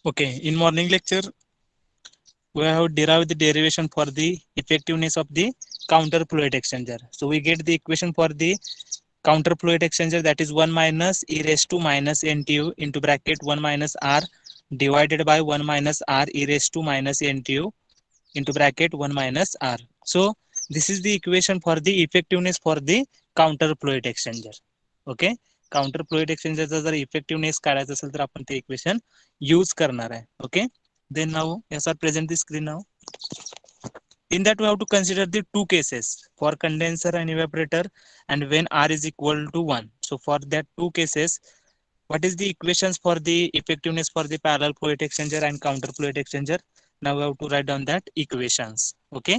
Okay, in morning lecture, we have derived the derivation for the effectiveness of the counter fluid exchanger. So we get the equation for the counter fluid exchanger, that is 1 minus e raised to minus NTU into bracket 1 minus R divided by 1 minus R e raised to minus NTU into bracket 1 minus R. So this is the equation for the effectiveness for the counter fluid exchanger. Okay, counter fluid exchanger जर effectiveness काढायचं असेल तर आपण ते equation use करणार आहे. Okay, then now yes, sir, present the screen now. In that we have to consider the two cases for condenser and evaporator and when R is equal to 1. So for that two cases, what is the equations for the effectiveness for the parallel fluid exchanger and counter fluid exchanger? Now we have to write down that equations. Okay,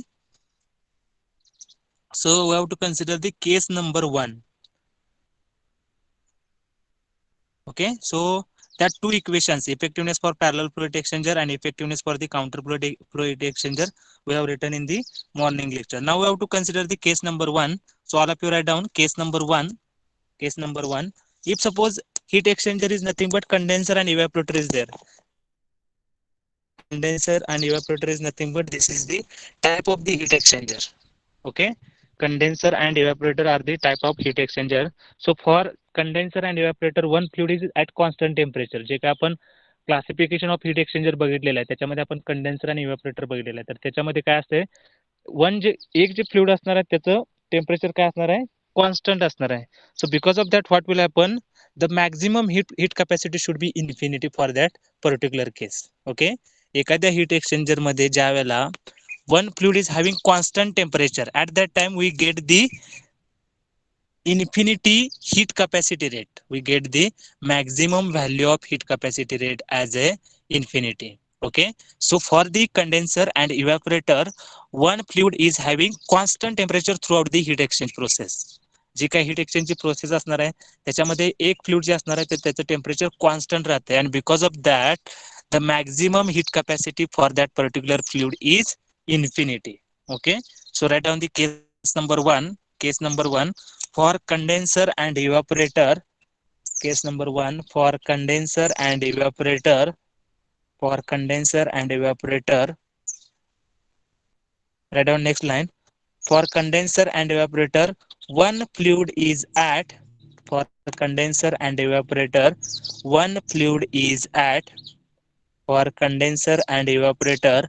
so we have to consider the case number 1. Okay, so that two equations, effectiveness for parallel fluid exchanger and effectiveness for the counter fluid exchanger, we have written in the morning lecture. Now we have to consider the case number 1. So all of you write down case number 1. Case number 1, if suppose heat exchanger is nothing but condenser and evaporator is there. Condenser and evaporator is nothing but this is the type of the heat exchanger. Okay, condenser and evaporator are the type of heat exchanger. So for condenser and evaporator, one fluid is at constant temperature. जे काय आपण classification of heat exchanger बघितलेलं आहे त्याच्यामध्ये आपण condenser आणि इव्हॅपोरेटर बघितलेलं आहे. तर त्याच्यामध्ये काय असते, एक जे फ्लुइड असणार आहे त्याचं टेम्परेचर काय असणार आहे, कॉन्स्टंट असणार आहे. So because of that what will happen, the maximum heat capacity should be infinity for that particular case. Okay, एखाद्या हीट एक्सचेंजर मध्ये ज्या वेळेला one fluid is having constant temperature, at that time we get the infinity heat capacity rate. We get the maximum value of heat capacity rate as a infinity. Okay, so for the condenser and evaporator, one fluid is having constant temperature throughout the heat exchange process. जी काही heat एक्सचेंजची process असणार आहे त्याच्यामध्ये एक fluid जे असणार आहे त्याचं temperature constant राहते, and because of that the maximum heat capacity for that particular fluid is infinity. Okay, so write down the case number 1. Case number 1 for condenser and evaporator. Case number 1 for condenser and evaporator. For condenser and evaporator, write down next line. For condenser and evaporator, one fluid is at, for condenser and evaporator, one fluid is at, for condenser and evaporator,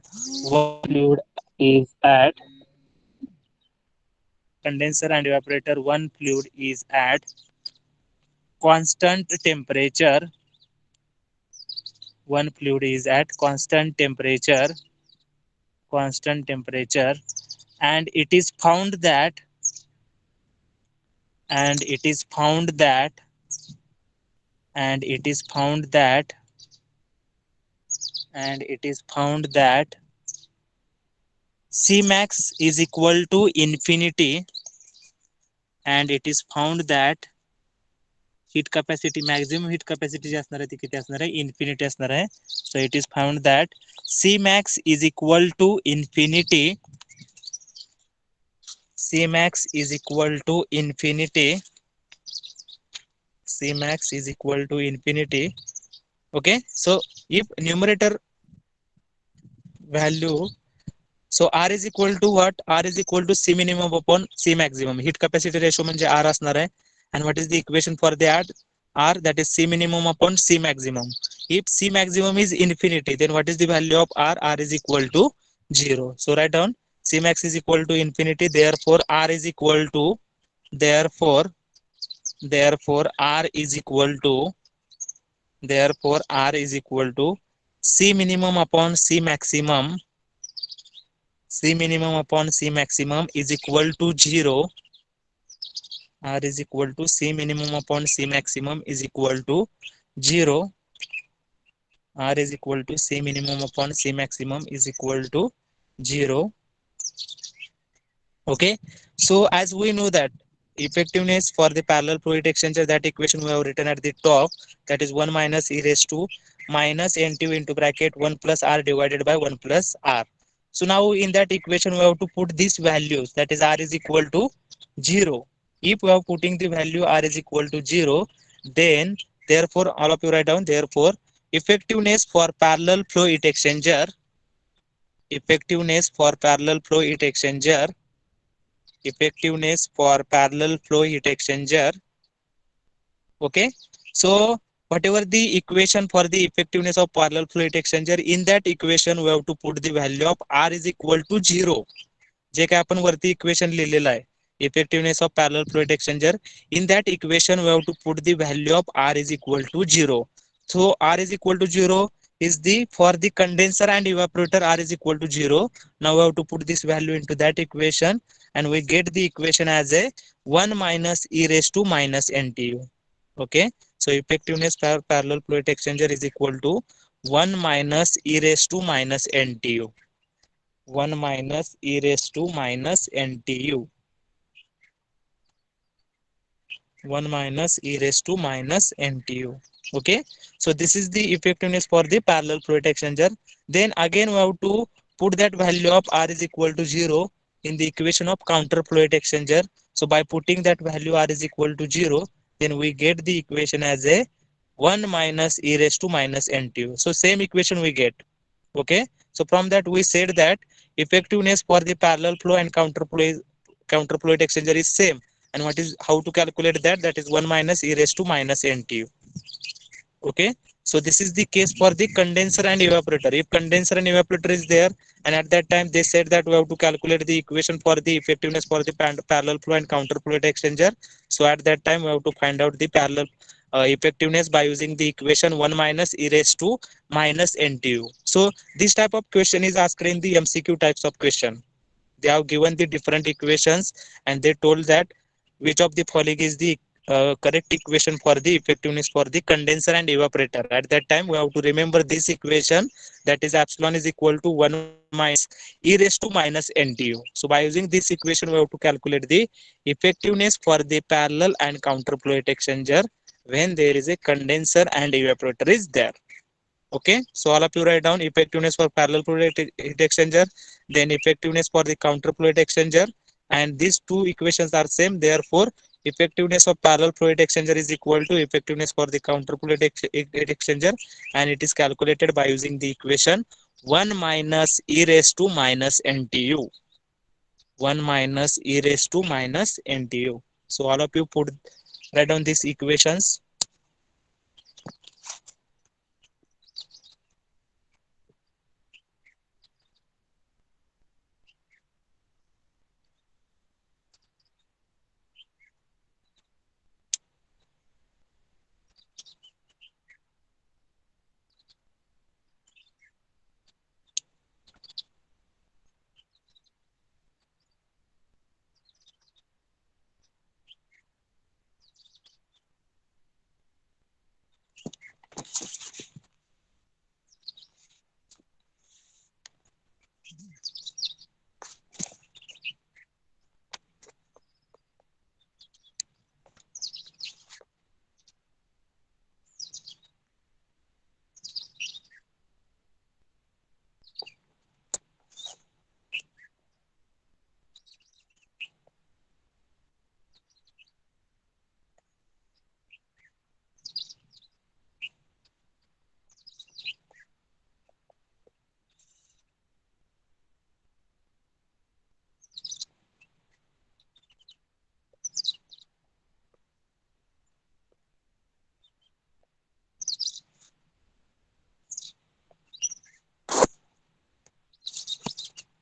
one fluid is at, condenser and evaporator, one fluid is at constant temperature. One fluid is at constant temperature, and it is found that, and it is found that, and it is found that, and it is found that Cmax is equal to infinity, and it is found that heat capacity, maximum heat capacity जे असणार आहे ती किती असणार आहे, infinity असणार आहे. So it is found that Cmax is equal to infinity. Cmax is equal to infinity. Cmax is equal to infinity. Okay, so if numerator value, so R is equal to what? R is equal to C minimum upon C maximum. Heat capacity ratio म्हणजे R असणार आहे. And what is the equation for that? R, that is C minimum upon C maximum. If C maximum is infinity, then what is the value of R? R is equal to 0. So write down C max is equal to infinity. Therefore R is equal to, therefore R is equal to, therefore R is equal to C minimum upon C maximum. C minimum upon C maximum is equal to 0. R is equal to C minimum upon C maximum is equal to 0. R is equal to C minimum upon C maximum is equal to 0. Okay, so as we know that effectiveness for the parallel fluid exchanger, that equation we have written at the top, that is 1 minus e raised to minus N2 into bracket 1 plus R divided by 1 plus R. So now in that equation we have to put these values, that is R is equal to 0. If we are putting the value R is equal to 0, then therefore all of you write down, therefore effectiveness for parallel flow heat exchanger, effectiveness for parallel flow heat exchanger, effectiveness for parallel flow heat exchanger. Okay, so whatever the equation for the effectiveness of parallel flow heat exchanger, in that equation we have to put the value of R is equal to 0. जे काय आपण वरती equation लिहिलेलं आहे effectiveness of parallel flow heat exchanger, in that equation we have to put the value of R is equal to 0. So R is equal to 0 is the for the condenser and evaporator R is equal to 0. Now we have to put this value into that equation and we get the equation as a 1 minus e raised to minus NTU. Okay, so effectiveness for parallel flow heat exchanger is equal to 1 minus e raised to minus NTU. 1 minus e raised to minus NTU. 1 minus e raised to minus NTU. Okay, so this is the effectiveness for the parallel flow heat exchanger. Then again we have to put that value of R is equal to 0 in the equation of counter flow heat exchanger. So by putting that value R is equal to 0, then we get the equation as a 1 minus e raised to minus NTU. So same equation we get. Okay, so from that we said that effectiveness for the parallel flow and counter flow heat exchanger is same. And what is how to calculate that? That is 1 minus e raised to minus NTU. Okay, so this is the case for the condenser and evaporator. If condenser and evaporator is there, and at that time they said that we have to calculate the equation for the effectiveness for the parallel flow and counter flow heat exchanger. So at that time we have to find out the parallel effectiveness by using the equation 1 minus e raised to minus NTU. So this type of question is asked in the MCQ types of question. They have given the different equations and they told that which of the following is the correct equation for the effectiveness for the condenser and evaporator. At that time we have to remember this equation, that is epsilon is equal to 1 minus e raised to minus NTU. So by using this equation we have to calculate the effectiveness for the parallel and counter flow heat exchanger when there is a condenser and evaporator is there. Okay, so all of you write down effectiveness for parallel flow heat exchanger, then effectiveness for the counter flow heat exchanger, and these two equations are same. Therefore, effectiveness of parallel flow heat exchanger is equal to effectiveness for the counter flow heat exchanger, and it is calculated by using the equation 1 minus e raised to minus NTU. 1 minus e raised to minus NTU. So all of you write down these equations.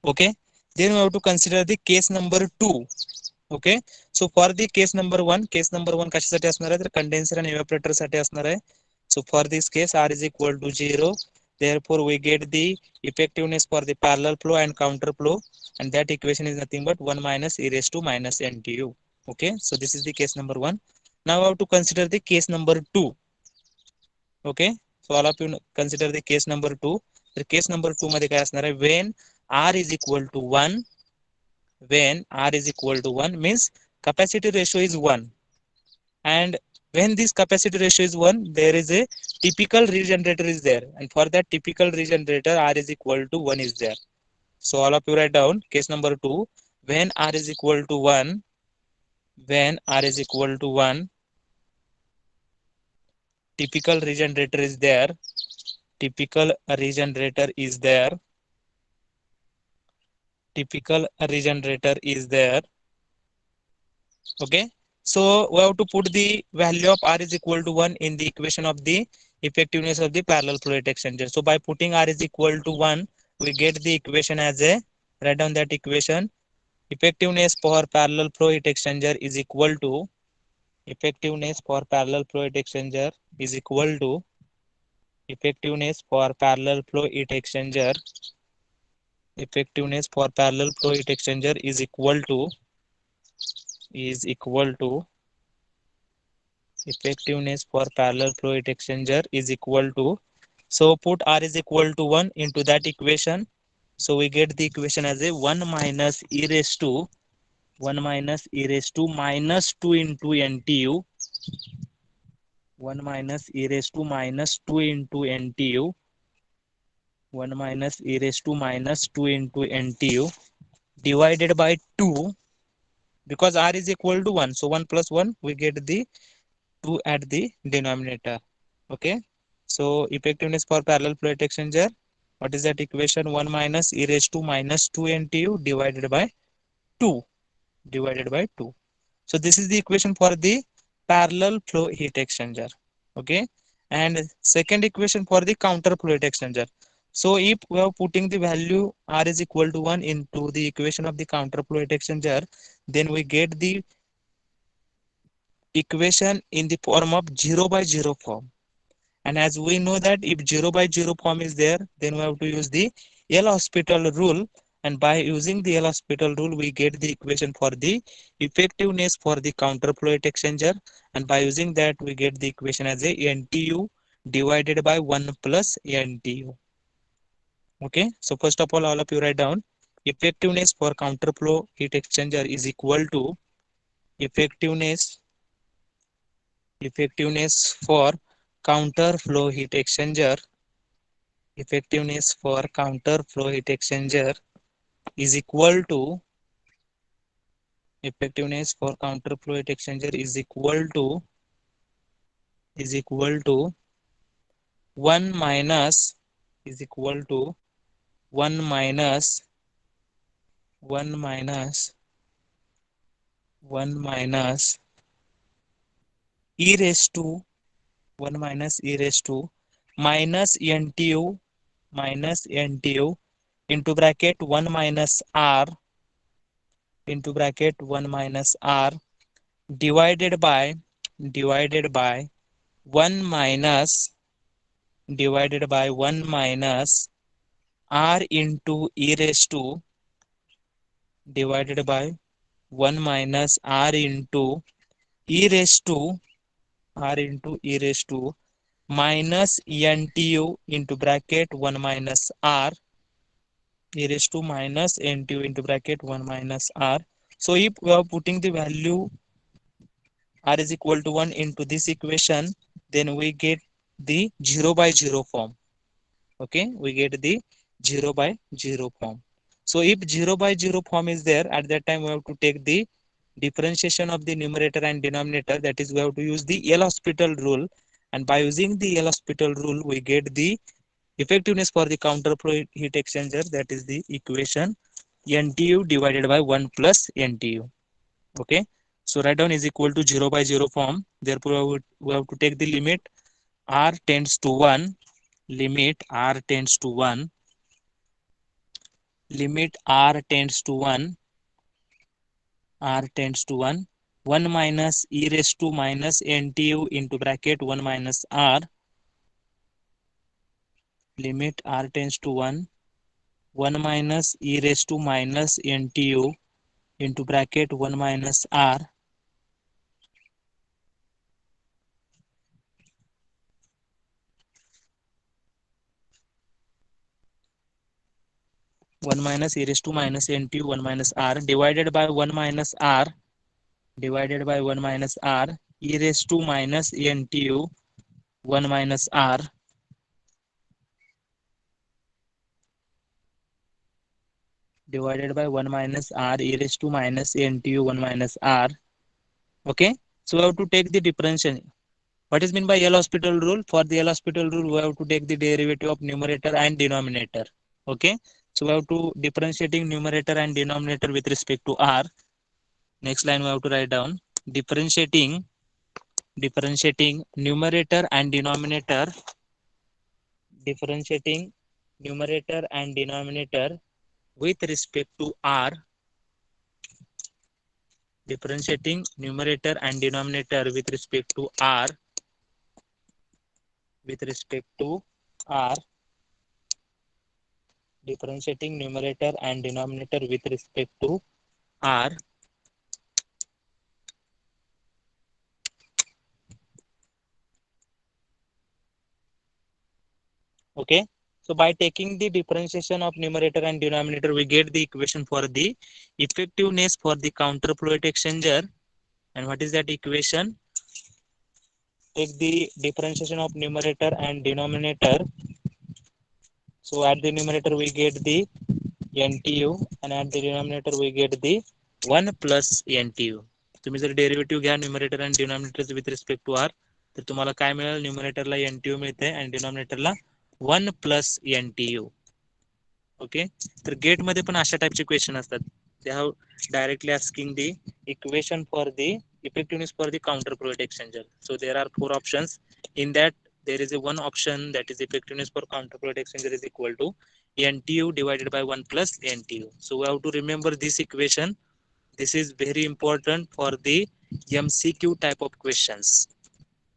Okay, then we have to consider the case number 2. Okay, so for the case number 1 कशासाठी असणार आहे तर condenser आणि evaporator साठी असणार आहे. So for this case R is equal to 0. Therefore we get the effectiveness for the parallel flow and counter flow, and that equation is nothing but 1 minus e raised to minus NTU. Okay, so this is the case number 1. Now I have to consider the case number 2. Okay, so all of you consider the case number 2. तर case number 2 मध्ये काय असणार आहे, when R is equal to 1, when R is equal to 1 means capacity ratio is 1, and when this capacity ratio is 1 there is a typical regenerator is there, and for that typical regenerator R is equal to 1 is there. So all of you write down case number 2, when R is equal to 1, when R is equal to 1, typical regenerator is there, typical regenerator is there. Typical regenerator is there. Okay. So we have to put the value of R is equal to 1 in the equation of the effectiveness of the parallel flow heat exchanger. So by putting R is equal to 1, we get the equation as a, write down that equation. Effectiveness for parallel flow heat exchanger is equal to, effectiveness for parallel flow heat exchanger is equal to, effectiveness for parallel flow heat exchanger, effectiveness for parallel flow heat exchanger is equal to effectiveness for parallel flow heat exchanger is equal to, so put R is equal to 1 into that equation. So we get the equation as a 1 minus e raised to 1 minus e raised to minus 2 into NTU, 1 minus e raised to minus 2 into NTU, 1 minus e raised to minus 2 into NTU divided by 2, because R is equal to 1. So 1 plus 1, we get the 2 at the denominator. Okay. So effectiveness for parallel flow heat exchanger, what is that equation? 1 minus e raised to minus 2 NTU divided by 2, divided by 2. So this is the equation for the parallel flow heat exchanger. Okay. And second equation for the counter flow heat exchanger. So if we are putting the value R is equal to 1 into the equation of the counter flow heat exchanger, then we get the equation in the form of 0 by 0 form. And as we know that if 0 by 0 form is there, then we have to use the L'Hospital rule. And by using the L'Hospital rule, we get the equation for the effectiveness for the counter flow heat exchanger. And by using that, we get the equation as a NTU divided by 1 plus NTU. Okay. So first of all of you write down effectiveness for counter flow heat exchanger is equal to effectiveness for counter flow heat exchanger, effectiveness for counter flow heat exchanger is equal to, effectiveness for counter flow heat exchanger is equal to 1 minus, is equal to 1 minus 1 minus 1 minus e raised to 1 minus e raised to minus NTU, minus NTU into bracket 1 minus R, into bracket 1 minus R divided by 1 minus, divided by 1 minus R into e raised to, divided by 1 minus R into e raised to, R into e raised to minus NTU into bracket 1 minus R, e raised to minus NTU into bracket 1 minus R. So if we are putting the value R is equal to 1 into this equation, then we get the 0 by 0 form. Okay, we get the 0 by 0 form. So if 0 by 0 form is there, at that time we have to take the differentiation of the numerator and denominator, that is we have to use the L'Hospital rule, and by using the L'Hospital rule we get the effectiveness for the counter flow heat exchanger, that is the equation NTU divided by 1 plus NTU. Okay, so write down is equal to 0 by 0 form, therefore we have to take the limit R tends to 1, limit R tends to 1, limit R tends to 1, R tends to 1, 1 minus e raised to minus NTU into bracket 1 minus R, limit R tends to 1, 1 minus e raised to minus NTU into bracket 1 minus R, 1 minus e raised to minus NTU 1 minus R divided by 1 minus R, divided by 1 minus R e raised to minus NTU 1 minus R, divided by 1 minus R e raised to minus NTU 1 minus R. Okay, so we have to take the differential. What is mean by L'Hospital rule? For the L'Hospital rule, we have to take the derivative of numerator and denominator. Okay. So we have to differentiating numerator and denominator with respect to R. Next line we have to write down differentiating numerator and denominator, differentiating numerator and denominator with respect to R, differentiating numerator and denominator with respect to R, with respect to R, differentiating numerator and denominator with respect to R. Okay. So by taking the differentiation of numerator and denominator, we get the equation for the effectiveness for the counter fluid exchanger. And what is that equation? Take the differentiation of numerator and denominator. So at the numerator we get the NTU and at the denominator we get the 1 plus NTU. तुम्ही जर derivative घ्या numerator आणि denominator with respect to R, तर तुम्हाला काय मिळेल? न्यूमरेटरला NTU मिळते आणि डिनॉमिनेटरला 1 plus NTU. ओके. तर गेट मध्ये पण अशा टाइपचे क्वेश्चन असतात. They have directly asking the equation for the effectiveness for the counter fluid exchanger. So there are 4 options. In that there is a one option that is effectiveness for counter fluid exchanger is equal to NTU divided by 1 plus NTU. So we have to remember this equation. This is very important for the MCQ type of questions.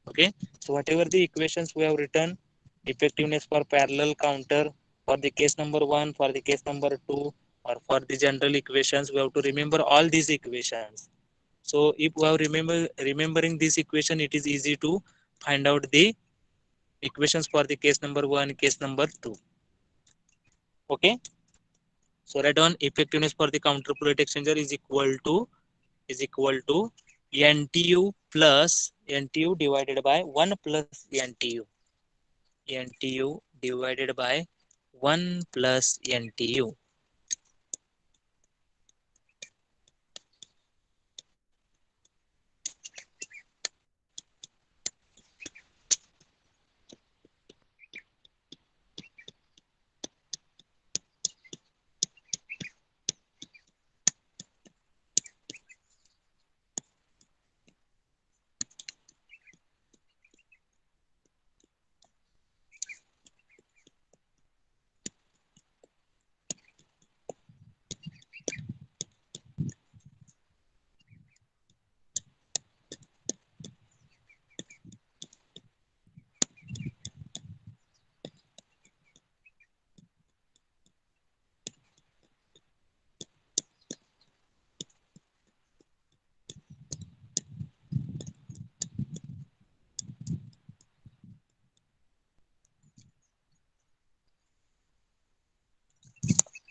Okay. So whatever the equations we have written, effectiveness for parallel counter, for the case number 1, for the case number 2, or for the general equations, we have to remember all these equations. So if we have remembering this equation, it is easy to find out the equations for the case number 1, case number 2. Okay. So write down effectiveness for the counter fluid exchanger is equal to NTU plus NTU divided by 1 plus NTU. NTU divided by 1 plus NTU.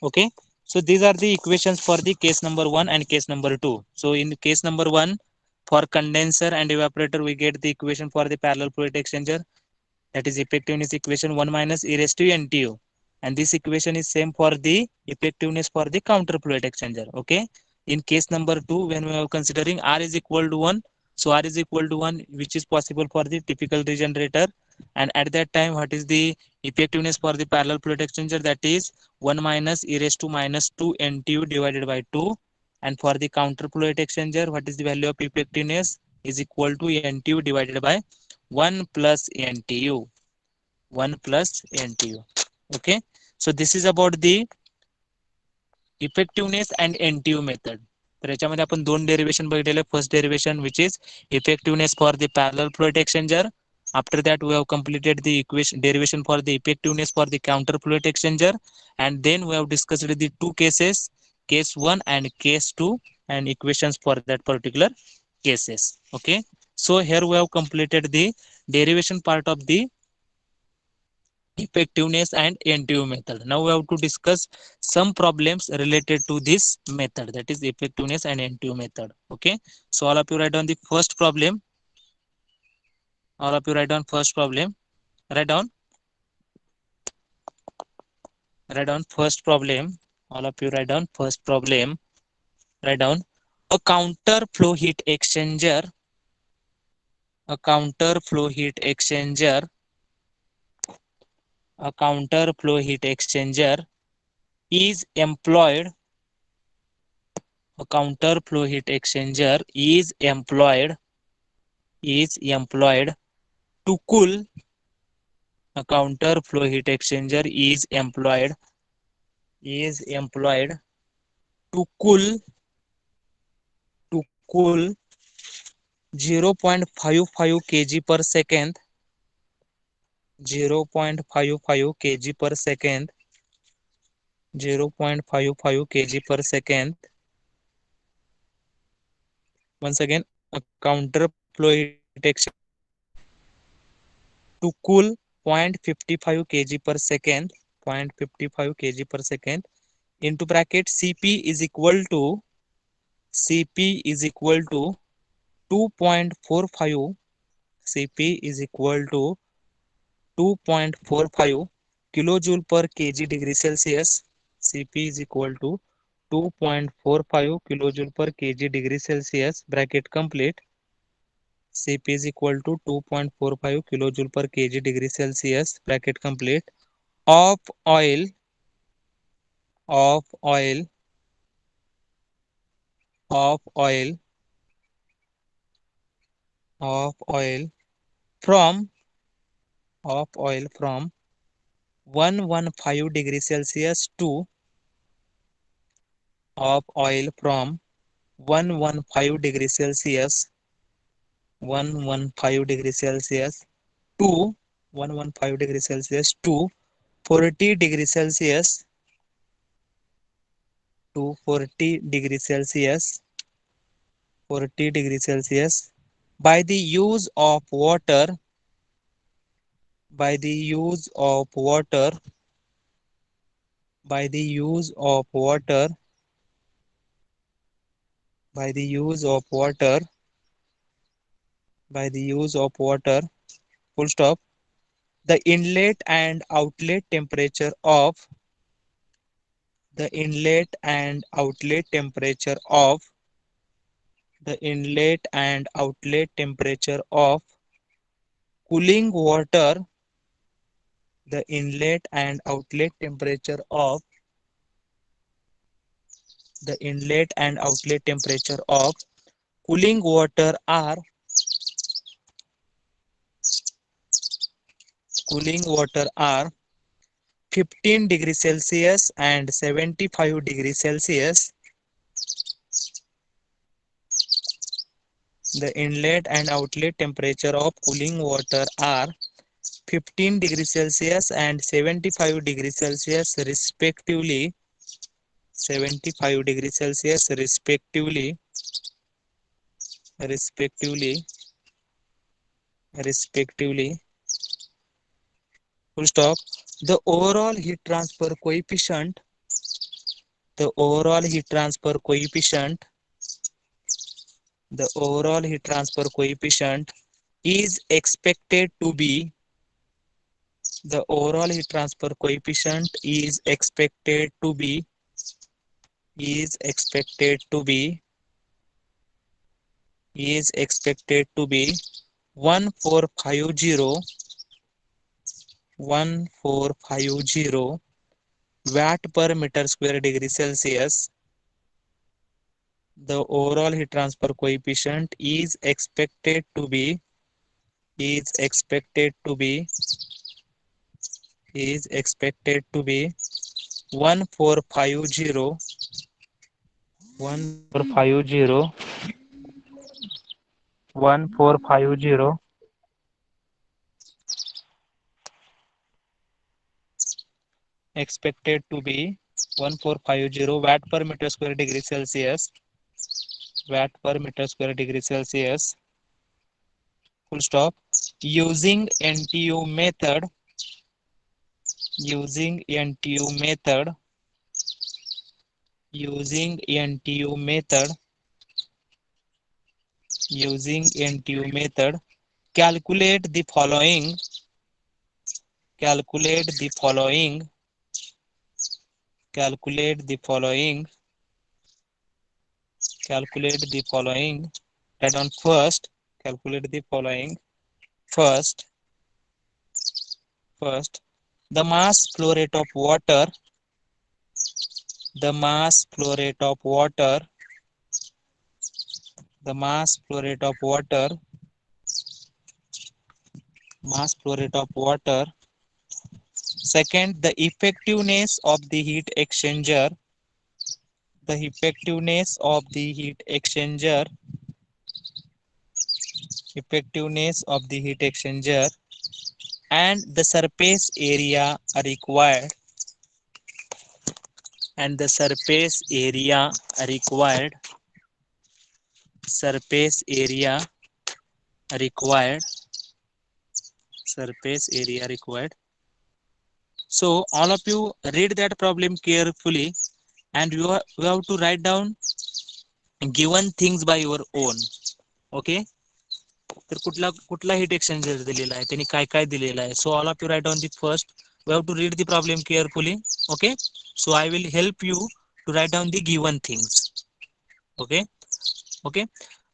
Okay. So these are the equations for the case number 1 and case number 2. So in case number 1, for condenser and evaporator, we get the equation for the parallel fluid exchanger. That is effectiveness equation 1 minus e raised to NTU. And this equation is same for the effectiveness for the counter fluid exchanger. Okay. In case number 2, when we are considering R is equal to 1, so R is equal to 1, which is possible for the typical regenerator. And at that time, what is the effectiveness for the parallel fluid exchanger? That is 1 minus e raised to minus 2 NTU divided by 2. And for the counter fluid exchanger, what is the value of effectiveness? Is equal to NTU divided by 1 plus NTU. 1 plus NTU. Okay. So this is about the effectiveness and NTU method. तर याच्यामध्ये आपण दोन derivation बघितलेले. First derivation which is effectiveness for the parallel fluid exchanger. After that, we have completed the equation derivation for the effectiveness for the counter fluid exchanger, and then we have discussed the two cases, case 1 and case 2, and equations for that particular cases. Okay. So here we have completed the derivation part of the effectiveness and NTU method. Now we have to discuss some problems related to this method, that is effectiveness and NTU method. Okay. So all of you write down the first problem. All of you write down first problem. Write down first problem. All of you write down first problem. Write down a counter flow heat exchanger. A counter flow heat exchanger. A counter flow heat exchanger is employed. A counter flow heat exchanger is employed to cool. A counter flow heat exchanger is employed to cool 0.55 kg per second, 0.55 kg per second, 0.55 kg per second. Once again, a counter flow heat exchanger to cool 0.55 kg per second, 0.55 kg per second, into bracket Cp is equal to 2.45. Cp is equal to 2.45 kilojoule per kg degree Celsius. Cp is equal to 2.45 kilojoule per kg degree Celsius. Bracket complete. Cp is equal to 2.45 kilojoule per kg degree Celsius. Bracket complete. Of oil, of oil, of oil, of oil from, of oil from 115 degree Celsius to, of oil from 115 degree Celsius, 115 degree Celsius to 115 degree Celsius to 40 degree Celsius, to 40 degree Celsius, 40 degree Celsius by the use of water, by the use of water, by the use of water, by the use of water, by the use of water, full stop. The inlet and outlet temperature of, the inlet and outlet temperature of, the inlet and outlet temperature of cooling water, the inlet and outlet temperature of, the inlet and outlet temperature of cooling water are, cooling water are 15 degrees Celsius and 75 degrees Celsius. The inlet and outlet temperature of cooling water are 15 degrees Celsius and 75 degrees Celsius respectively, 75 degrees Celsius respectively, respectively, respectively, full stop. The overall heat transfer coefficient, the overall heat transfer coefficient, the overall heat transfer coefficient is expected to be, the overall heat transfer coefficient is expected to be, is expected to be, is expected to be 1450, 1450 watt per meter square degree Celsius. The overall heat transfer coefficient is expected to be, is expected to be, is expected to be 1450, 1450, 1450 expected to be 1450 watt per meter square degree Celsius, watt per meter square degree Celsius, full stop. Using NTU method, using NTU method, using NTU method, using NTU method, calculate the following, calculate the following, calculate the following, calculate the following. That on first, calculate the following. First, the mass flow rate of water, the mass flow rate of water, the mass flow rate of water, mass flow rate of water. Second, the effectiveness of the heat exchanger, the effectiveness of the heat exchanger, effectiveness of the heat exchanger, and the surface area required, and the surface area required, surface area required, surface area required. So all of you read that problem carefully, and you have to write down given things by your own. Okay, तर कुठला heat exchanger दिलेला आहे, त्यांनी काय काय दिलेलं आहे. So all of you write down the first. We have to read the problem carefully. Okay, so I will help you to write down the given things. Okay, okay.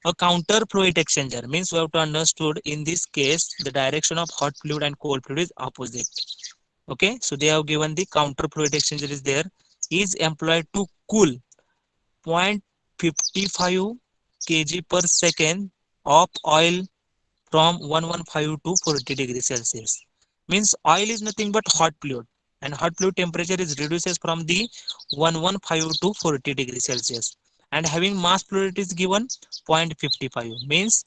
A counter flow heat exchanger means we have to understood in this case the direction of hot fluid and cold fluid is opposite. Okay, so they have given the counter flow heat exchanger is there, is employed to cool 0.55 kg per second of oil from 115 to 40 degrees Celsius. Means oil is nothing but hot fluid, and hot fluid temperature is reduces from the 115 to 40 degrees Celsius, and having mass flow rate is given 0.55. Means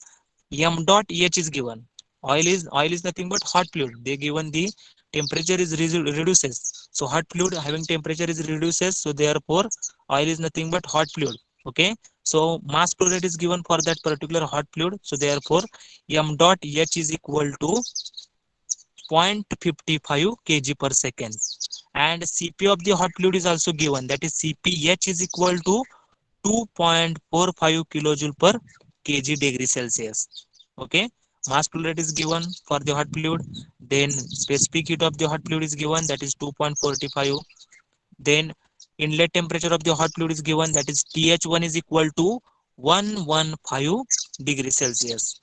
m dot h is given. Oil is nothing but hot fluid. They given the temperature is reduces. So hot fluid having temperature is reduces. So therefore oil is nothing but hot fluid. Okay. So mass flow rate is given for that particular hot fluid. So therefore m dot h is equal to 0.55 kg per second. And Cp of the hot fluid is also given. That is Cph is equal to 2.45 kilojoule per kg degree Celsius. Okay, mass flow rate is given for the hot fluid. Then specific heat of the hot fluid is given, that is 2.45. Then inlet temperature of the hot fluid is given, that is Th1 is equal to 115 degrees Celsius.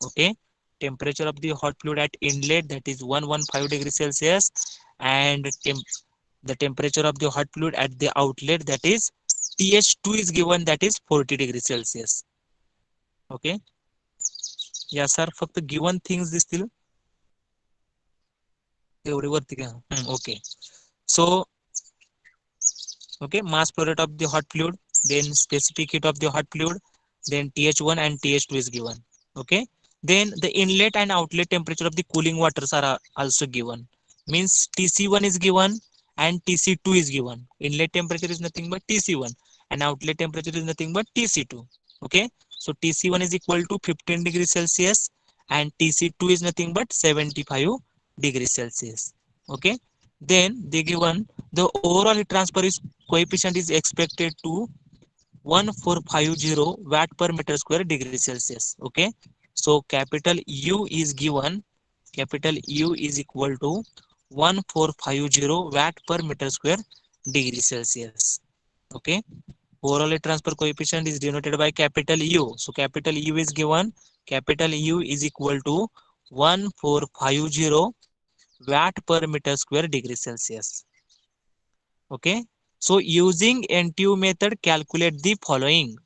Okay, temperature of the hot fluid at inlet, that is 115 degrees Celsius, and the temperature of the hot fluid at the outlet, that is Th2 is given, that is 40 degrees Celsius. Okay, या sir फक्त given things दिसतील एवढे वरती घ्या. Okay, so okay, mass flow rate of the hot fluid, then specific heat of the hot fluid, then Th1 and Th2 is given. Okay, then the inlet and outlet temperature of the cooling waters are also given. Means Tc1 is given and Tc2 is given. Inlet temperature is nothing but Tc1 and outlet temperature is nothing but Tc2. Okay, so Tc1 is equal to 15 degrees Celsius and Tc2 is nothing but 75 degrees Celsius. Okay, then they given the overall heat transfer is coefficient is expected to 1450 watt per meter square degree Celsius. Okay, so capital U is given, capital U is equal to 1450 watt per meter square degree Celsius. Okay, overall heat transfer coefficient is denoted by capital U. So capital U is given, capital U is equal to 1450 watt per meter square degree Celsius. Okay, so using NTU method calculate the following.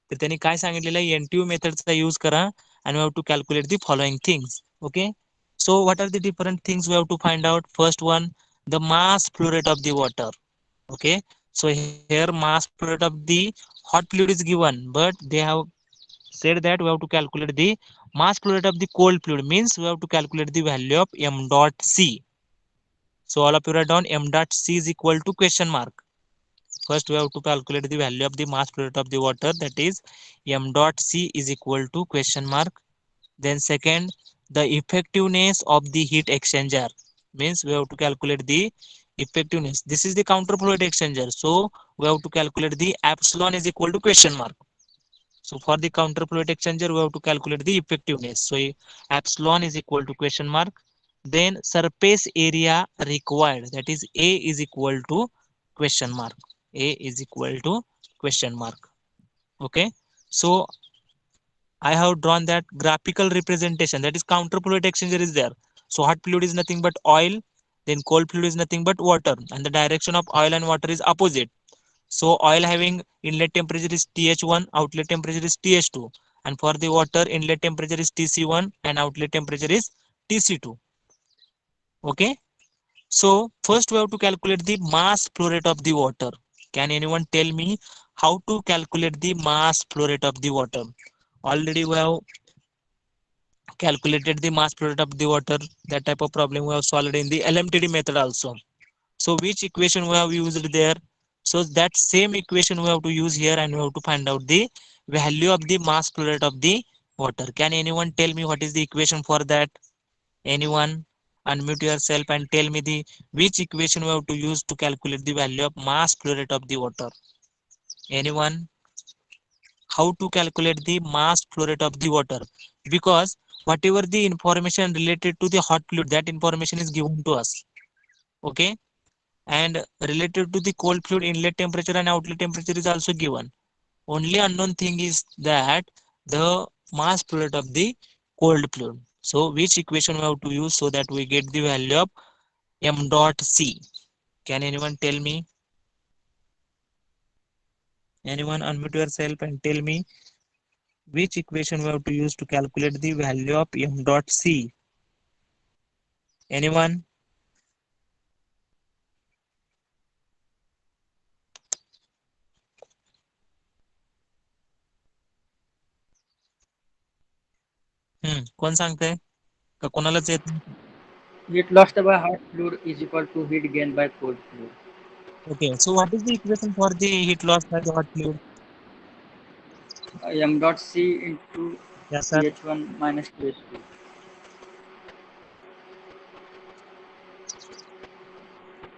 तर त्यांनी काय सांगितलेलं आहे, NTU मेथडचा use करा and we have to calculate the following things. Okay, so what are the different things we have to find out? First one, the mass flow rate of the water. Okay, so here mass flow rate of the hot fluid is given, but they have said that we have to calculate the mass flow rate of the cold fluid. Means we have to calculate the value of m dot c. So all of you write down m dot c is equal to question mark. First we have to calculate the value of the mass flow rate of the water, that is m dot c is equal to question mark. Then second, the effectiveness of the heat exchanger. Means we have to calculate the effectiveness. This is the counter flow heat exchanger, so we have to calculate the epsilon is equal to question mark. So for the counter flow heat exchanger we have to calculate the effectiveness. So epsilon is equal to question mark. Then surface area required, that is A is equal to question mark. A is equal to question mark. Okay, so I have drawn that graphical representation, that is counter fluid exchanger is there. So hot fluid is nothing but oil, then cold fluid is nothing but water, and the direction of oil and water is opposite. So oil having inlet temperature is TH1, outlet temperature is TH2, and for the water inlet temperature is TC1 and outlet temperature is TC2. Okay. So first we have to calculate the mass flow rate of the water. Can anyone tell me how to calculate the mass flow rate of the water? Already we have calculated the mass flow rate of the water. That type of problem we have solved in the LMTD method also. So which equation we have used there? So that same equation we have to use here, and we have to find out the value of the mass flow rate of the water. Can anyone tell me what is the equation for that? Anyone? Unmute yourself and tell me the which equation we have to use to calculate the value of mass flow rate of the water. Anyone? How to calculate the mass flow rate of the water? Because whatever the information related to the hot fluid, that information is given to us. Okay, and related to the cold fluid, inlet temperature and outlet temperature is also given. Only unknown thing is that the mass flow rate of the cold fluid. So which equation we have to use so that we get the value of m dot c? Can anyone tell me? Anyone unmute yourself and tell me which equation we have to use to calculate the value of m dot c? Anyone? कोण सांगतंय का कोणालाच येत नाही? Heat lost by hot fluid is equal to heat gained by cold fluid. Okay, so what is the equation for the heat loss by the hot fluid? M dot C into Yes, sir. TH1 minus TH2.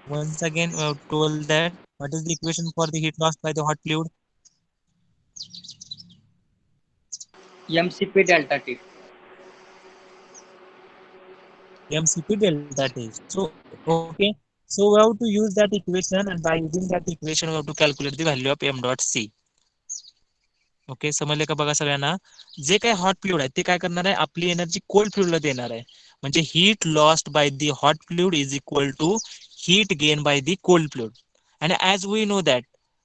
Once again, we have told that what is the equation for the heat loss by the hot fluid? MCP delta T. MCP delta T. So, okay. So we have to use that equation, and by using that equation, we have to calculate the value of m dot c. Okay, समजले का बघा सगळ्यांना? जे काही hot fluid आहे ते काय करणार आहे, आपली एनर्जी कोल्ड फ्लुइडला देणार आहे. म्हणजे heat lost by the hot fluid is equal to heat gain by the cold fluid. And as we know that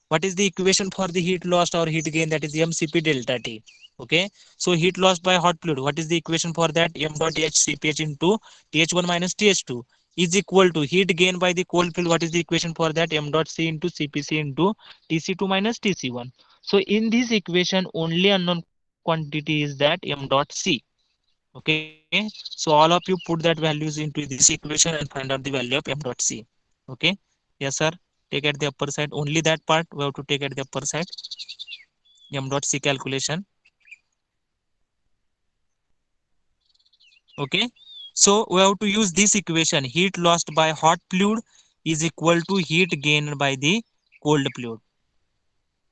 what is the equation for the heat lost or heat gain, that is mcp delta t. Okay, so heat lost by hot fluid, what is the equation for that? M dot h cph into th1 minus th2 is equal to heat gain by the cold fluid, what is the equation for that? M dot c into cpc into tc2 minus tc1. So in this equation only unknown quantity is that m dot c. Okay, so all of you put that values into this equation and find out the value of m dot c. Okay, yes sir, take at the upper side only that part we have to take at the upper side, m dot c calculation. Okay, so we have to use this equation, heat lost by hot fluid is equal to heat gained by the cold fluid,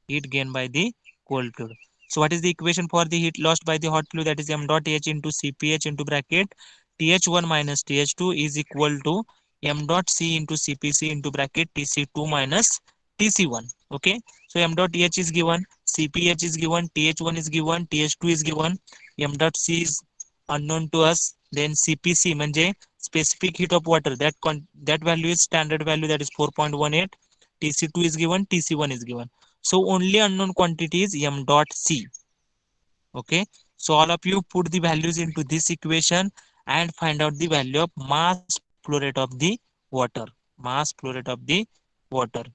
heat gained by the cold fluid. So what is the equation for the heat lost by the hot fluid? That is m dot h into cph into bracket th1 minus th2 is equal to m dot c into cpc into bracket tc2 minus tc1. Okay, so m dot h is given, cph is given, th1 is given, th2 is given, m dot c is unknown to us. Then cpc म्हणजे specific heat of water, that value is standard value, that is 4.18. tc2 is given, tc1 is given. So only unknown quantity is m dot c. Okay, so all of you put the values into this equation and find out the value of mass flow rate of the water. Mass flow rate of the water.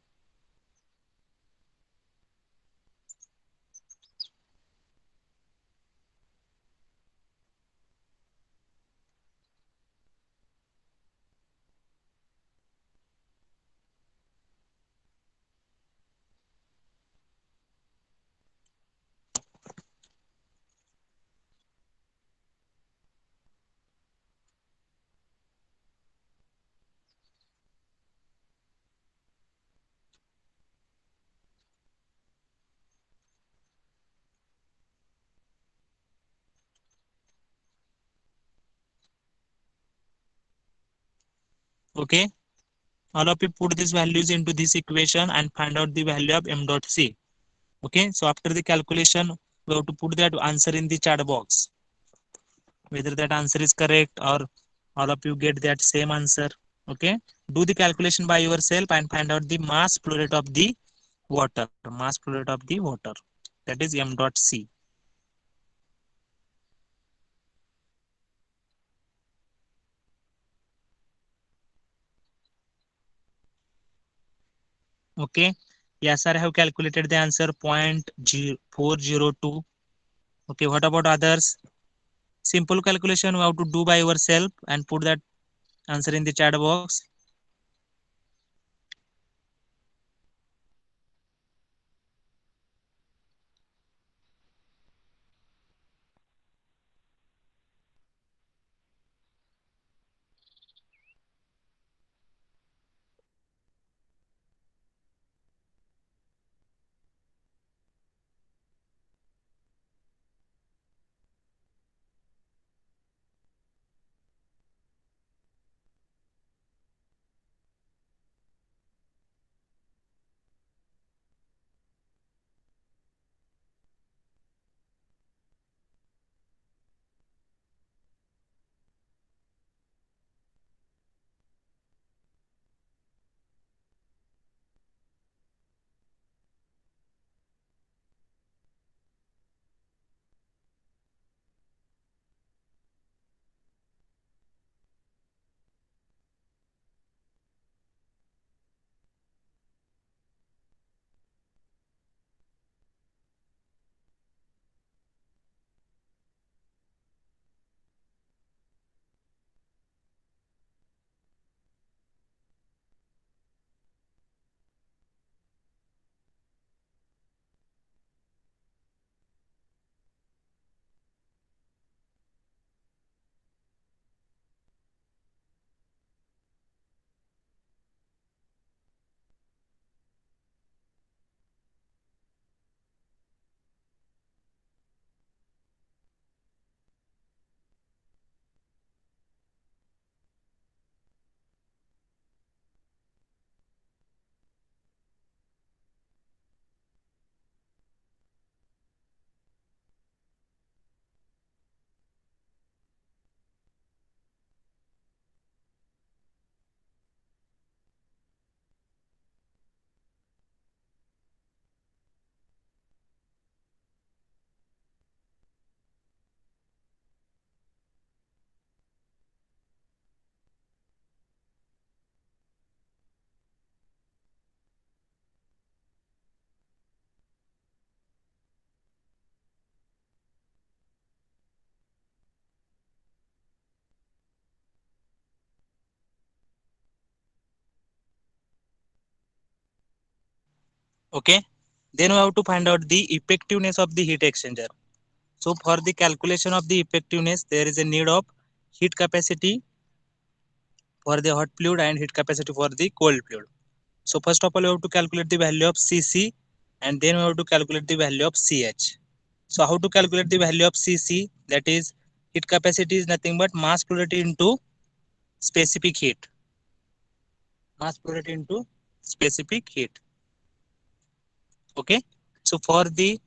Okay, all of you put these values into this equation and find out the value of m dot c. Okay, so after the calculation we have to put that answer in the chat box. Whether that answer is correct or all of you get that same answer. Okay, do the calculation by yourself and find out the mass flow rate of the water. Mass flow rate of the water, that is m dot c. Okay, yes sir, I have calculated the answer 0.402. Okay, what about others? Simple calculation you have to do by yourself and put that answer in the chat box. Okay, then we have to find out the effectiveness of the heat exchanger. So for the calculation of the effectiveness, there is a need of heat capacity for the hot fluid and heat capacity for the cold fluid. So first of all, we have to calculate the value of Cc and then we have to calculate the value of Ch. So how to calculate the value of Cc? That is, heat capacity is nothing but mass flow rate into specific heat. Mass flow rate into specific heat. Okay. So for the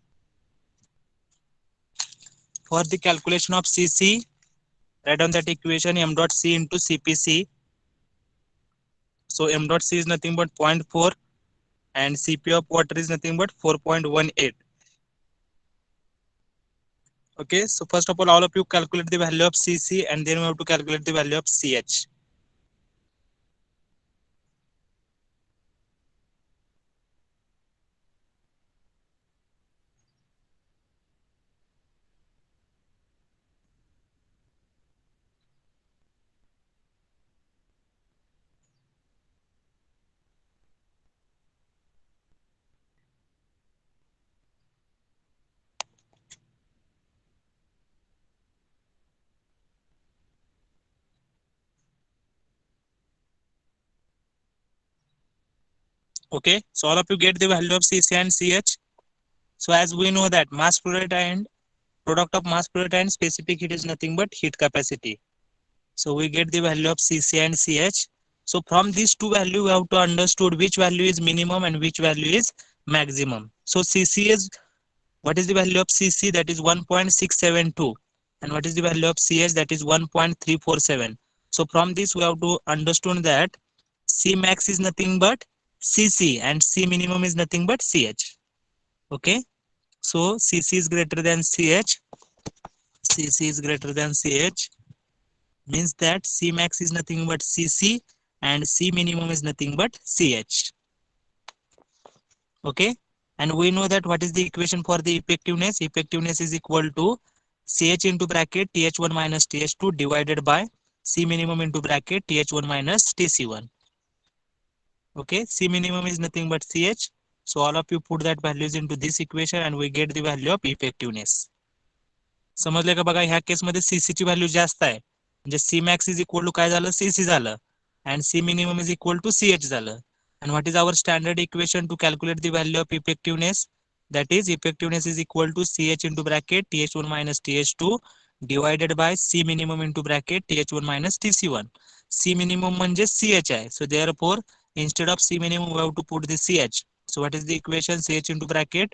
calculation of Cc, write down that equation m dot c into Cpc. So m dot c is nothing but 0.4 and Cp of water is nothing but 4.18. Okay, so first of all of you calculate the value of Cc and then we have to calculate the value of Ch. Okay, so all of you get the value of Cc and Ch. So as we know that mass flow rate and product of mass flow rate and specific heat is nothing but heat capacity. So we get the value of Cc and Ch. So from these two value, we have to understood which value is minimum and which value is maximum. So Cc is What is the value of CC? That is 1.672. And what is the value of CH? That is 1.347. So from this we have to understand that C max is nothing but CC and C minimum is nothing but CH. Okay. So CC is greater than CH. CC is greater than CH means that C max is nothing but CC and C minimum is nothing but CH. Okay. And we know that what is the equation for the effectiveness? Effectiveness is equal to CH into bracket TH1 minus TH2 divided by C minimum into bracket TH1 minus TC1. Okay. C minimum is nothing but CH. So all of you put that values into this equation and we get the value of effectiveness. समजले का बघा ह्या case मध्ये CC ची value जास्त आहे म्हणजे सी max is equal to काय झालं सीसी झालं and C minimum is equal to CH झालं. And what is our standard equation to calculate the value of effectiveness? That is effectiveness is equal to CH into bracket TH1 minus TH2 divided by C minimum into bracket TH1 minus TC1. C minimum म्हणजे CH आहे. So therefore instead of C minimum we have to put the CH. So what is the equation? CH into bracket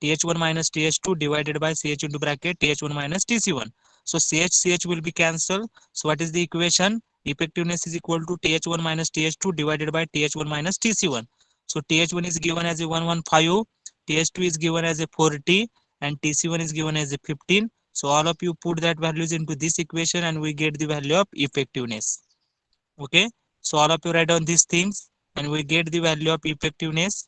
TH1 minus TH2 divided by CH into bracket TH1 minus TC1. So CH will be cancelled. So what is the equation? Effectiveness is equal to TH1 minus TH2 divided by TH1 minus TC1. So TH1 is given as a 115, TH2 is given as a 40 and TC1 is given as a 15. So all of you put that values into this equation and we get the value of effectiveness. Okay. So all of you write down these things and we get the value of effectiveness.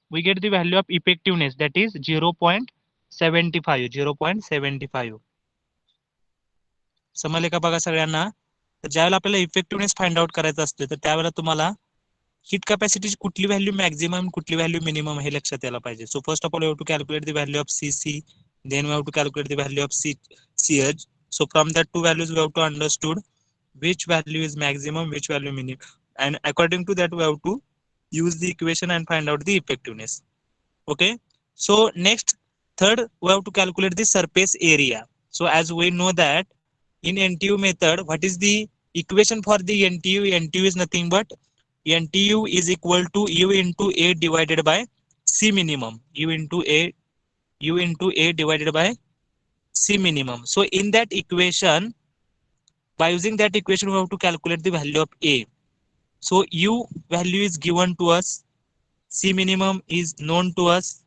We get the value of effectiveness that is 0.75. 0.75. समजले का बघा सगळ्यांना. तर ज्यावेळेला आपल्याला effectiveness find out करायचं असते तर त्यावेळेला तुम्हाला हीट कॅपॅसिटीची कुठली व्हॅल्यू मॅक्झिमम कुठली व्हॅल्यू मिनिमम हे लक्षात यायला पाहिजे. So first of all you have to calculate the value of CC, then we have to calculate the value of CH. So from that two values we have to understood which value is maximum, which value minimum, and according to that we have to use the equation and find out the effectiveness. Okay, so next, third, we have to calculate the surface area. So as we know that in NTU method, what is the equation for the NTU? NTU is nothing but NTU is equal to U into A divided by C minimum. U into A divided by C minimum. So in that equation, by using that equation, we have to calculate the value of A. So U value is given to us, C minimum is known to us.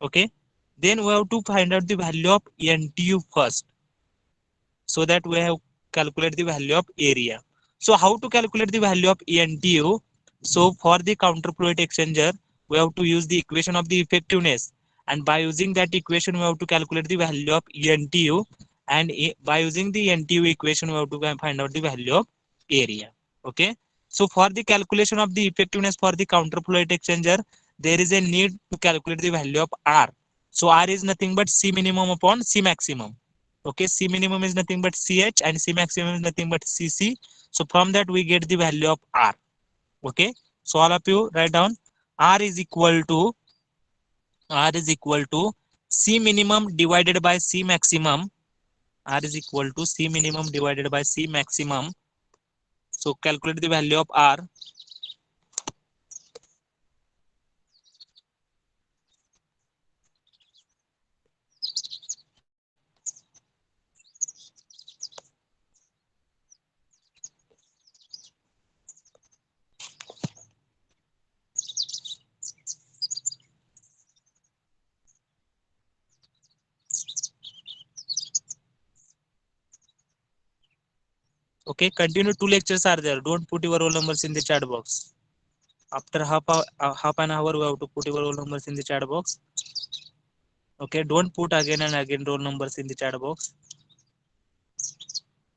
Okay. Then we have to find out the value of NTU first, so that we have calculate the value of area. So how to calculate the value of NTU? So for the counterflow exchanger, we have to use the equation of the effectiveness, and by using that equation, we have to calculate the value of NTU, and by using the NTU equation, we have to find out the value of area. Okay. So for the calculation of the effectiveness for the counterflow exchanger, there is a need to calculate the value of R. So R is nothing but C minimum upon C maximum. Okay, C minimum is nothing but CH and C maximum is nothing but CC. So from that we get the value of R. Okay, so all of you write down R is equal to C minimum divided by C maximum. R is equal to C minimum divided by C maximum. So calculate the value of R. Okay, continue. Two lectures are there. Don't put your roll numbers in the chat box. After half an hour, we have to put your roll numbers in the chat box. Okay, don't put again and again roll numbers in the chat box.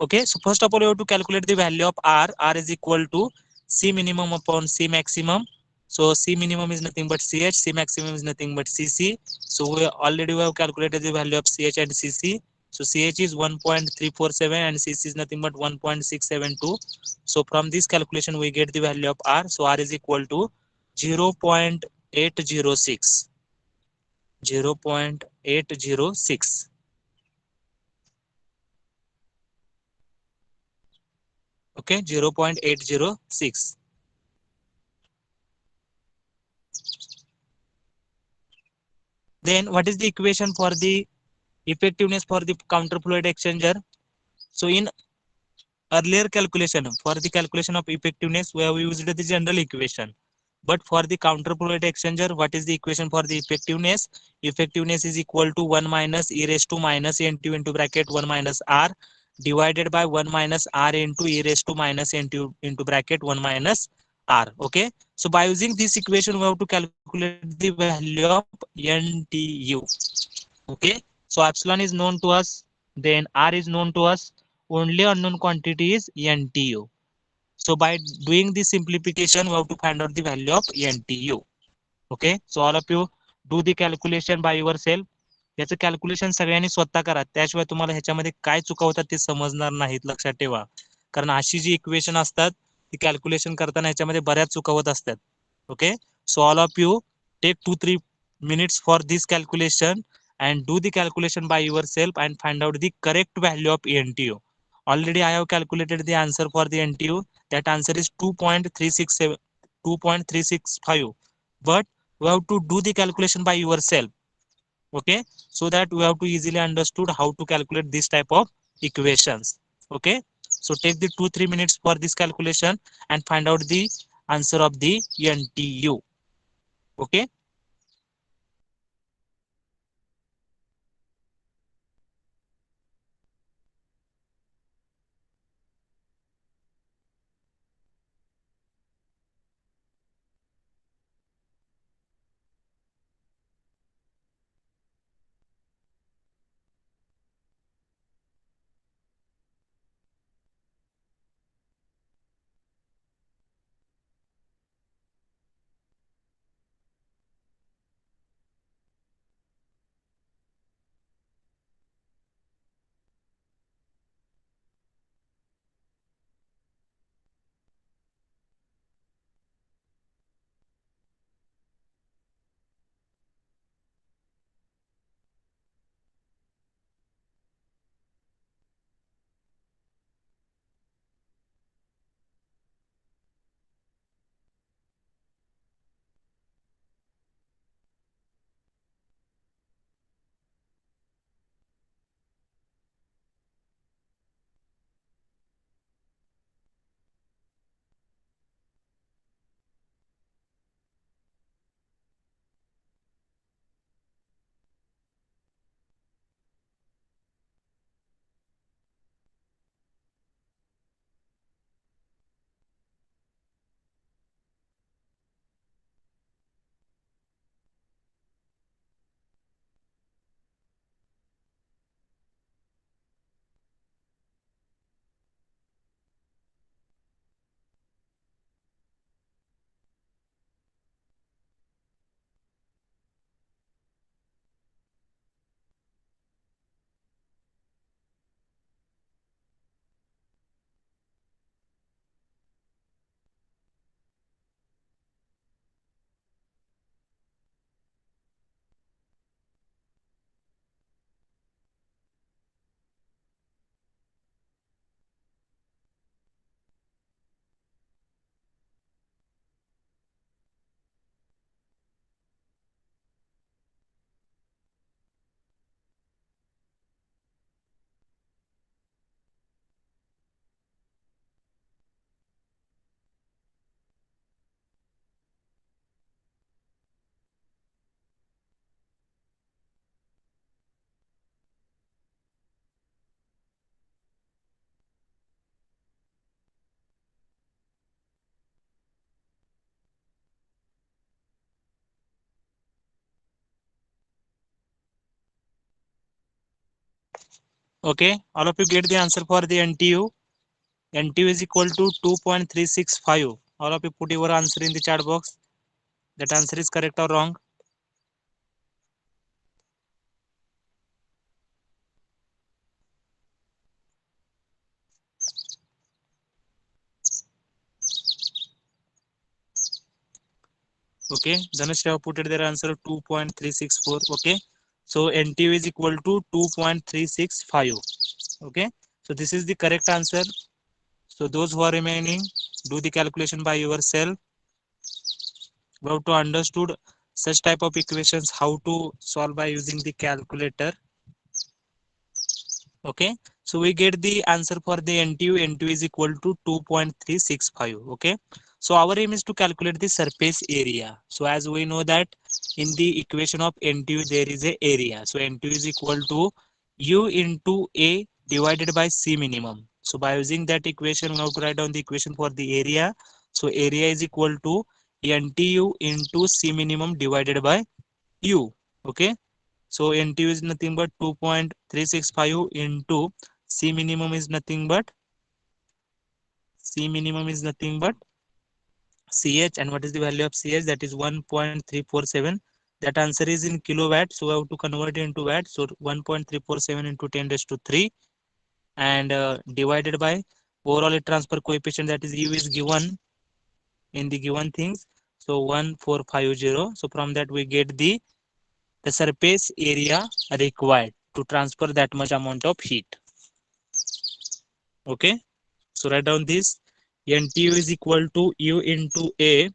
Okay, so first of all, you have to calculate the value of R. R is equal to C minimum upon C maximum. So C minimum is nothing but CH, C maximum is nothing but CC. So we already have calculated the value of CH and CC. So CH is 1.347 and CC is nothing but 1.672. So from this calculation, we get the value of R. So R is equal to 0.806. 0.806. Okay, 0.806. Then what is the equation for the effectiveness for the counterflow exchanger? So in earlier calculation, for the calculation of effectiveness, we have used the general equation. But for the counterflow exchanger, what is the equation for the effectiveness? Effectiveness is equal to 1 minus e raised to minus n2 into bracket 1 minus r divided by 1 minus r into e raised to minus n2 into bracket 1 minus r. Okay. So by using this equation, we have to calculate the value of NTU. Okay. So epsilon is known to us, then R is known to us. Only unknown quantity is NTU. So by doing this simplification, we have to find out the value of NTU. Okay. So all of you do the calculation by yourself. याचं calculation सगळ्यांनी स्वतः करा, त्याशिवाय तुम्हाला ह्याच्यामध्ये काय चुका होतात ते समजणार नाहीत, लक्षात ठेवा. कारण अशी जी इक्वेशन असतात ती कॅल्क्युलेशन करताना ह्याच्यामध्ये बऱ्याच चुका होत असतात. Okay, so all of you take 2-3 minutes for this calculation and do the calculation by yourself and find out the correct value of NTU. Already I have calculated the answer for the NTU. That answer is 2.367, 2.365. But we have to do the calculation by yourself. Okay, so that we have to easily understood how to calculate this type of equations. Okay, so take the 2-3 minutes for this calculation and find out the answer of the NTU. Okay. Okay, all of you get the answer for the NTU. NTU is equal to 2.365. All of you put your answer in the chat box. That answer is correct or wrong? Okay, Dhanush have put their answer 2.364. Okay, so NTU is equal to 2.365. Okay, so this is the correct answer. So those who are remaining, do the calculation by yourself. We have to understood such type of equations how to solve by using the calculator. Okay, so we get the answer for the NTU. NTU is equal to 2.365. Okay, so our aim is to calculate the surface area. So as we know that in the equation of NTU there is a area. So NTU is equal to U into A divided by C minimum. So by using that equation, we have to write down the equation for the area. So area is equal to NTU into C minimum divided by U. Okay, so NTU is nothing but 2.365 into C minimum is nothing but CH, and what is the value of CH? That is 1.347. That answer is in kilowatt, so we have to convert it into watt. So 1.347 into 10 raised to 3 and divided by overall heat transfer coefficient, that is U is given in the given things. So 1450. So from that we get the surface area required to transfer that much amount of heat. Okay, so write down this. NTU is equal to U into A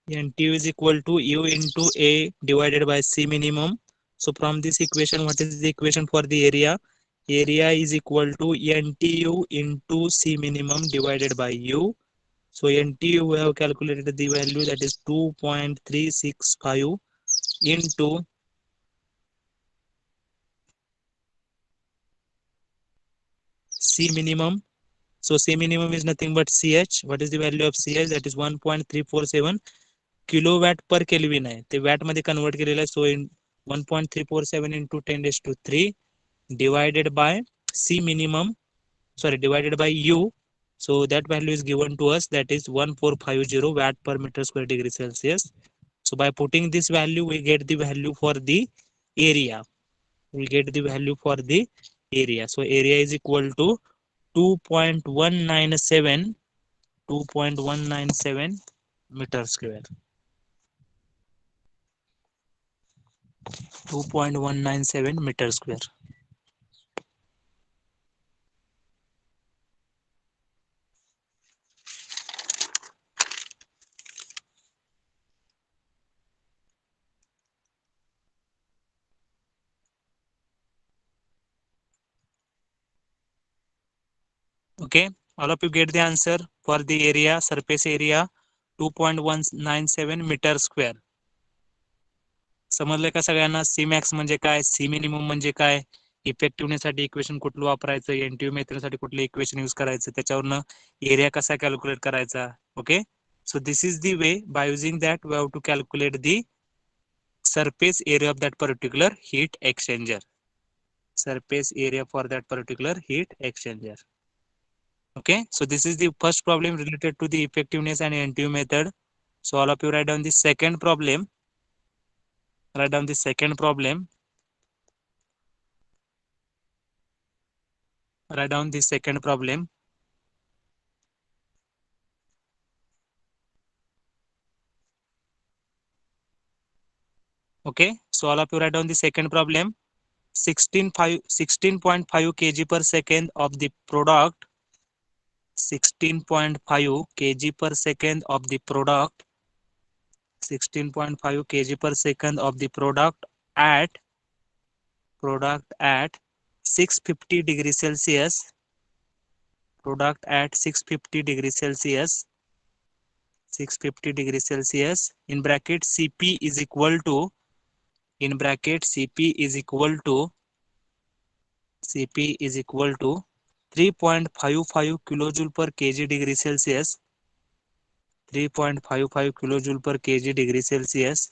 NTU is equal to U into A divided by C minimum. So from this equation, what is the equation for the area? Area is equal to NTU into C minimum divided by U. So NTU we have calculated the value, that is 2.365 into C minimum. So C minimum is nothing but CH. What is the value of CH? That is 1.347 kilowatt per Kelvin आहे ते watt मध्ये convert केलेलं आहे. सो इन 1.347 into 10 raised to 3 divided by C minimum, sorry, divided by U. So that value is given to us, that is 1450 watt per meter square degree Celsius. So by putting this value, we get the value for the area. We get the value for the area. So area is equal to 2.197 meter square. 2.197 meter square. Okay, all of you get the answer for the area, surface area 2.197 meter square. समजलं का सगळ्यांना? सी max म्हणजे काय, सी minimum म्हणजे काय, effectiveness साठी equation कुठलं वापरायचं, एनटीयू मेथडसाठी कुठलं इक्वेशन यूज करायचं, त्याच्यावरनं एरिया कसा कॅल्क्युलेट करायचा. Okay, so this is the way, by using that we have to calculate the surface area of that particular heat exchanger. Surface area for that particular heat exchanger. Okay, so this is the first problem related to the effectiveness and NTU method. So all of you write down the second problem. Write down the second problem. Write down the second problem. Okay, so all of you write down the second problem. 16.5 kg per second of the product. 16.5 kg per second of the product. 16.5 kg per second of the product at 650 degrees Celsius. Product at 650 degrees Celsius. 650 degrees Celsius. In bracket Cp is equal to, in bracket Cp is equal to 3.55 kilojoule per kg degree Celsius, 3.55 kilojoule per kg degree Celsius,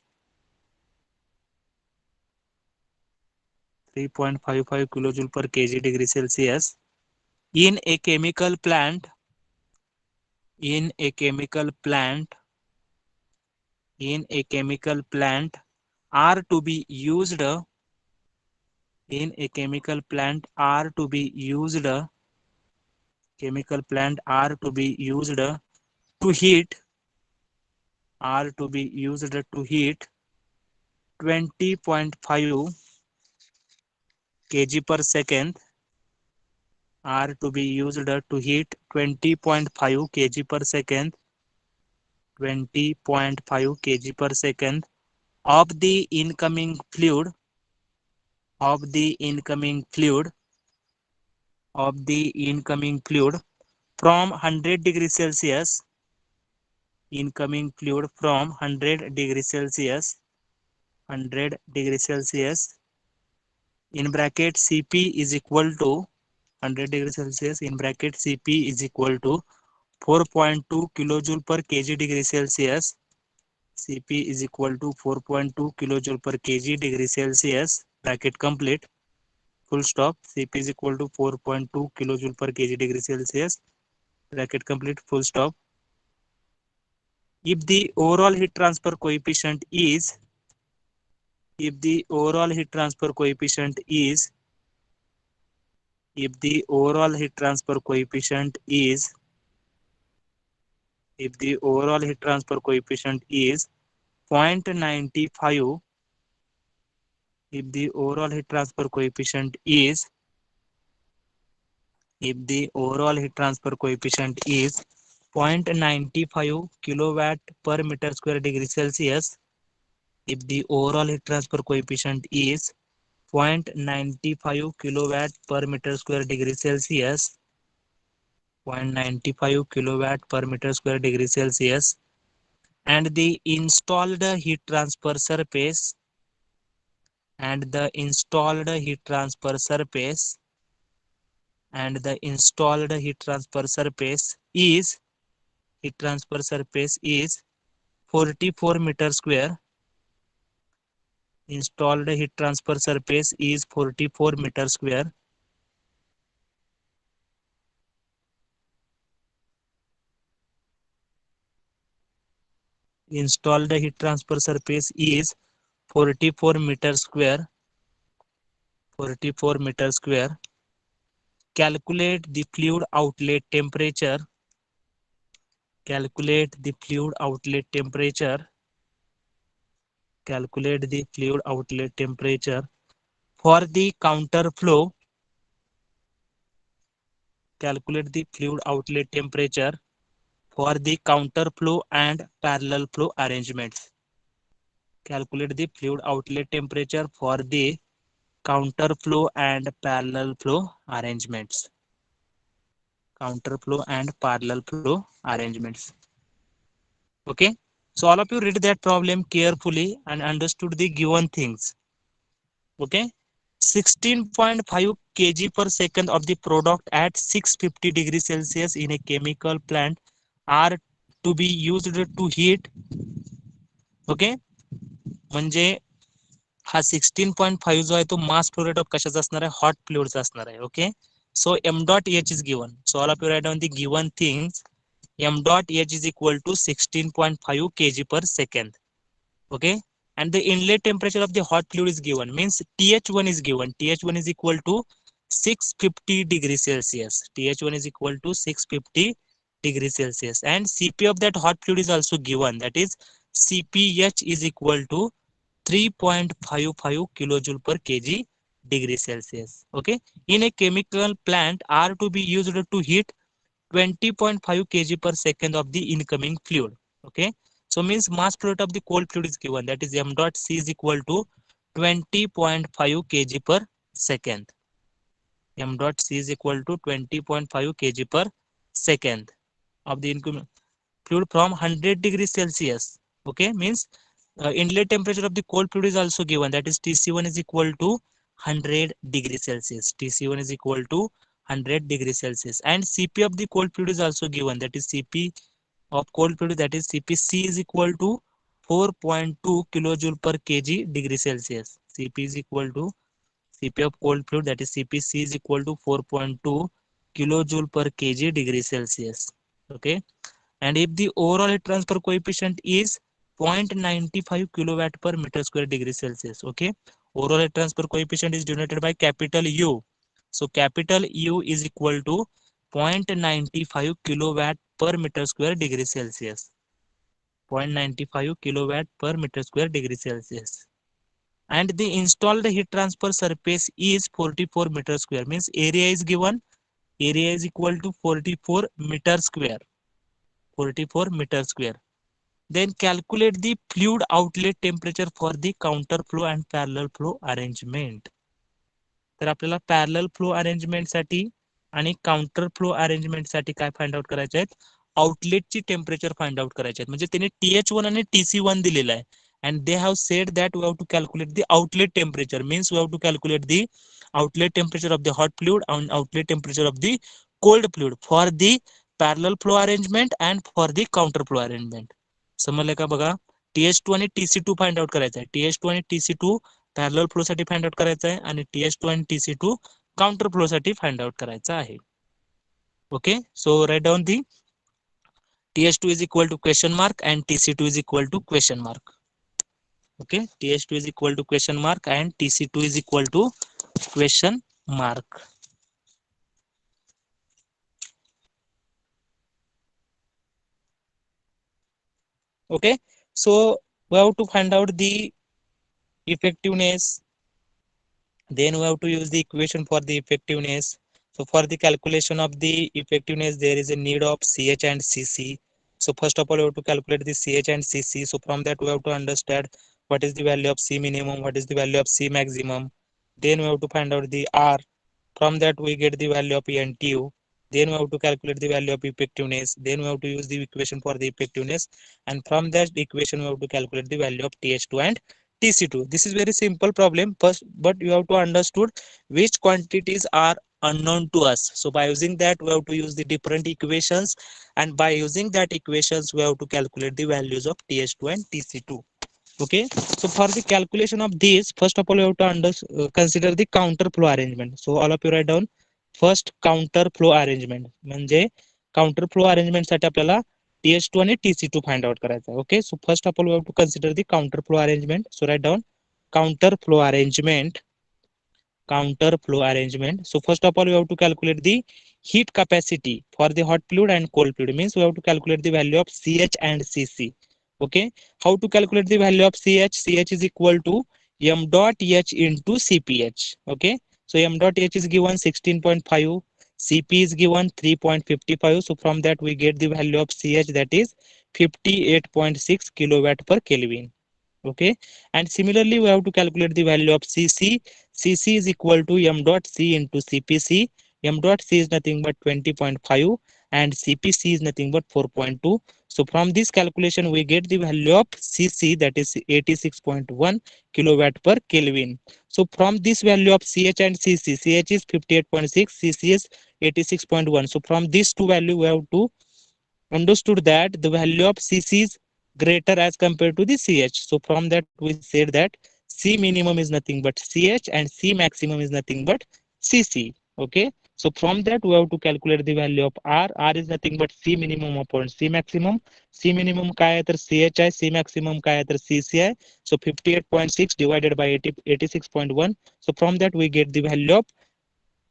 3.55 kilojoule per kg degree Celsius in a chemical plant, in a chemical plant, in a chemical plant are to be used, in a chemical plant are to be used, chemical plant are to be used to heat, are to be used to heat 20.5 kg per second, are to be used to heat 20.5 kg per second, 20.5 kg per second of the incoming fluid, of the incoming fluid, of the incoming fluid from 100 degrees Celsius, incoming fluid from 100 degrees Celsius, 100 degrees Celsius, in bracket Cp is equal to 100 degrees Celsius, in bracket Cp is equal to 4.2 kilojoule per kg degree Celsius, Cp is equal to 4.2 kilojoule per kg degree Celsius, bracket complete, full stop. Cp is equal to 4.2 kilojoule per kg degree Celsius, bracket complete, full stop. If the overall heat transfer coefficient is, if the overall heat transfer coefficient is, if the overall heat transfer coefficient is, if the overall heat transfer coefficient is 0.95, if the overall heat transfer coefficient is, if the overall heat transfer coefficient is 0.95 kilowatt per meter square degree Celsius, if the overall heat transfer coefficient is 0.95 kilowatt per meter square degree Celsius, 0.95 kilowatt per meter square degree Celsius, and the installed heat transfer surface, and the installed heat transfer surface, and the installed heat transfer surface is, heat transfer surface is 44 meter square, installed heat transfer surface is 44 meter square, installed heat transfer surface is 44 meter square, 44 meter square. Calculate the fluid outlet temperature, calculate the fluid outlet temperature, calculate the fluid outlet temperature for the counter flow, calculate the fluid outlet temperature for the counter flow and parallel flow arrangements, calculate the fluid outlet temperature for the counter flow and parallel flow arrangements, counter flow and parallel flow arrangements. Okay, so all of you read that problem carefully and understood the given things. Okay, 16.5 kg per second of the product at 650 degrees Celsius in a chemical plant are to be used to heat. Okay, म्हणजे हा 16.5 जो आहे तो mass flow rate of कशाचा असणार आहे, hot फ्लुइडचा असणार आहे. Okay, so m dot h is given, so all of you write down the given things. M dot h is equal to 16.5 kg per second. Okay, and the inlet temperature of the hot fluid is given, means TH1 is given, TH1 is equal to 650 degrees Celsius, TH1 is equal to 650 degrees Celsius, and Cp of that hot fluid is also given, that is Cph is equal to 3.55 kilojoule per kg degree Celsius. Okay, in a chemical plant are to be used to heat 20.5 kg per second of the incoming fluid. Okay, so means mass flow rate of the cold fluid is given, that is m dot c is equal to 20.5 kg per second, m dot c is equal to 20.5 kg per second of the incoming fluid from 100 degrees Celsius. Okay, means inlet temperature of the cold fluid is also given, that is Tc1 is equal to 100 degrees Celsius, Tc1 is equal to 100 degrees Celsius. And Cp of the cold fluid is also given, that is Cp of cold fluid, that is Cpc is equal to 4.2 kilojoule per kg degree Celsius. Cp is equal to Cp of cold fluid, that is Cpc is equal to 4.2 kilojoule per kg degree Celsius. Okay. And if the overall heat transfer coefficient is 0.95 kilowatt per meter square degree Celsius. Okay. Overall heat transfer coefficient is denoted by capital U. So capital U is equal to 0.95 kilowatt per meter square degree Celsius. 0.95 kilowatt per meter square degree Celsius. And the installed heat transfer surface is 44 meter square, means area is given, area is equal to 44 meter square. 44 meter square. Then calculate the fluid outlet temperature for the counter flow and parallel flow arrangement. तर आपल्याला parallel flow arrangement साठी आणि counter flow arrangement साठी काय find out करायचे आहेत, आउटलेटची temperature find out करायचे आहेत. म्हणजे त्यांनी TH1 आणि TC1 दिलेला आहे. And they have said that we have to calculate the outlet temperature, means we have to calculate the outlet temperature of the hot fluid and outlet temperature of the cold fluid for the parallel flow arrangement and for the counter flow arrangement. समजलं का बघा. TH2 आणि TC2 find out करायचं आहे. TH2 आणि TC2 parallel flow साठी find out करायचं आहे आणि TH2 आणि TC2 काउंटर फ्लो साठी फाइंड आउट करायचं आहे. Okay, so write down the TH2 is equal to question mark and TC2 is equal to question mark. Okay, TH2 is equal to question mark and TC2 is equal to question mark. Okay, so we have to find out the effectiveness. Then we have to use the equation for the effectiveness. So for the calculation of the effectiveness, there is a need of CH and CC. So first of all, we have to calculate the CH and CC. So from that, we have to understand what is the value of C minimum, what is the value of C maximum. Then we have to find out the R. From that, we get the value of NTU. Then we have to calculate the value of effectiveness. Then we have to use the equation for the effectiveness. And from that equation, we have to calculate the value of TH2 and TC2. This is very simple problem first, but you have to understood which quantities are unknown to us. So by using that, we have to use the different equations, and by using that equations, we have to calculate the values of TH2 and TC2. Okay, so for the calculation of this, first of all, you have to consider the counter flow arrangement. So all of you write down first counter flow arrangement. म्हणजे counter flow arrangement साठी आपल्याला TH2 आणि TC2 find out करायचा. Okay, so first of all, we have to consider the counter flow arrangement. So write down counter flow arrangement. Counter flow arrangement. So first of all, we have to calculate the heat capacity for the hot fluid and cold fluid. Means we have to calculate the value of CH and CC. Okay, how to calculate the value of CH? CH is equal to m dot H into CPH. Okay, so m dot H is given 16.5, CP is given 3.55. So from that we get the value of CH, that is 58.6 kilowatt per Kelvin. Okay, and similarly we have to calculate the value of CC. CC is equal to m dot C into CPC. M dot C is nothing but 20.5 and CPC is nothing but 4.2. So from this calculation we get the value of CC, that is 86.1 kilowatt per Kelvin. So from this value of CH and CC, CH is 58.6, CC is 86.1. So from these two value we have to understood that the value of CC is greater as compared to the CH. So from that we said that C minimum is nothing but CH and C maximum is nothing but CC. Okay. So from that we have to calculate the value of R. R is nothing but C minimum upon C maximum. C minimum काय आहे तर CH आहे, C maximum काय आहे तर CC आहे. So 58.6 divided by 86.1. So from that we get the value of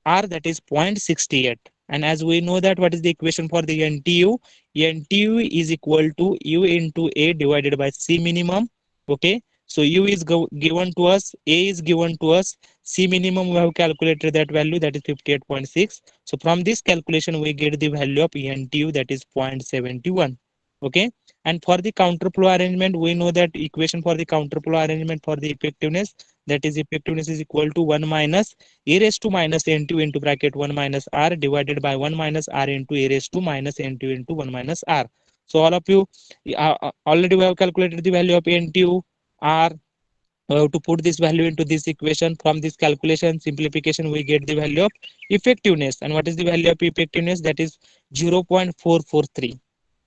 R, that is 0.68. And as we know that what is the equation for the NTU? NTU is equal to U into A divided by C minimum. Okay, so U is given to us, A is given to us, C minimum we have calculated that value, that is 58.6. So from this calculation we get the value of NTU, that is 0.71. Okay, and for the counter flow arrangement we know that equation for the counter flow arrangement for the effectiveness, that is effectiveness is equal to 1 minus e raised to minus n2 into bracket 1 minus r divided by 1 minus r into e raised to minus n2 into 1 minus r. So all of you already we have calculated the value of n2, r, we have to put this value into this equation. From this calculation simplification we get the value of effectiveness. And what is the value of effectiveness? That is 0.443.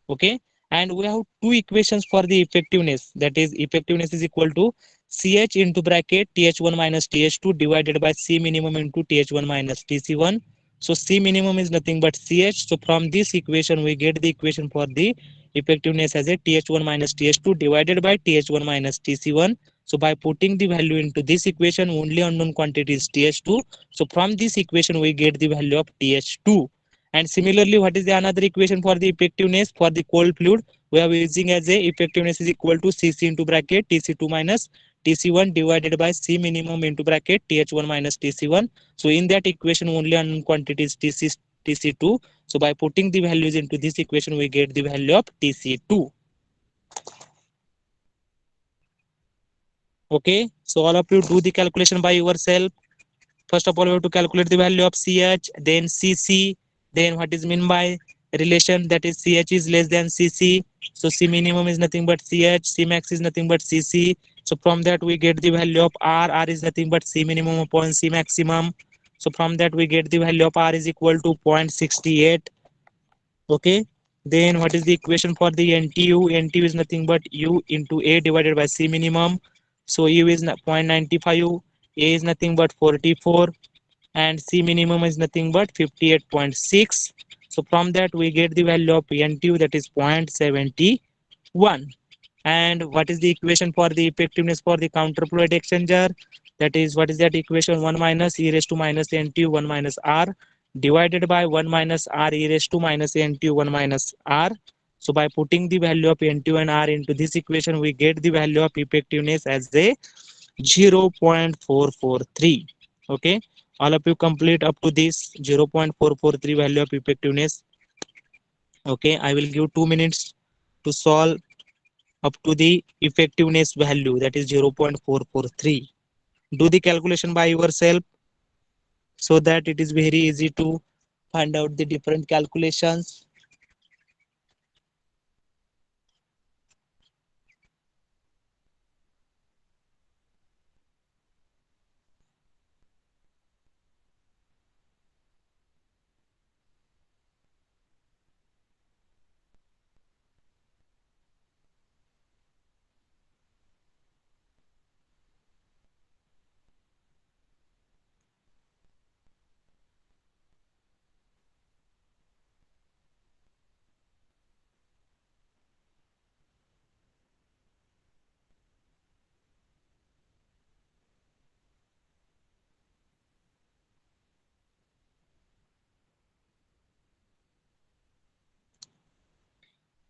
Okay, and we have two equations for the effectiveness. That is effectiveness is equal to ch into bracket th1 minus th2 divided by c minimum into th1 minus tc1. So c minimum is nothing but ch. So from this equation we get the equation for the effectiveness as a th1 minus th2 divided by th1 minus tc1. So by putting the value into this equation, only unknown quantity is th2. So from this equation we get the value of th2. And similarly, what is the another equation for the effectiveness for the cold fluid? We are using as a effectiveness is equal to cc into bracket tc2 minus tc1 divided by c minimum into bracket th1 minus tc1. So in that equation only unknown quantity is tc2. So by putting the values into this equation we get the value of tc2. Okay, so all of you do the calculation by yourself. First of all, we have to calculate the value of ch, then cc, then what is mean by relation, that is ch is less than cc. So c minimum is nothing but ch, c max is nothing but cc. So from that we get the value of r is nothing but c minimum upon c maximum. So from that we get the value of r is equal to 0.68. Okay, then what is the equation for the ntu? Ntu is nothing but u into a divided by c minimum. So u is 0.95, a is nothing but 44, and c minimum is nothing but 58.6. So from that we get the value of ntu, that is 0.71. And what is the equation for the effectiveness for the counterflow exchanger? That is, what is that equation? 1 minus e raised to minus ntu 1 minus r divided by 1 minus r e raised to minus ntu 1 minus r. So by putting the value of ntu and r into this equation we get the value of effectiveness as a 0.443. Okay, all of you complete up to this 0.443 value of effectiveness. Okay, I will give 2 minutes to solve up to the effectiveness value, that is 0.443. Do the calculation by yourself so that it is very easy to find out the different calculations.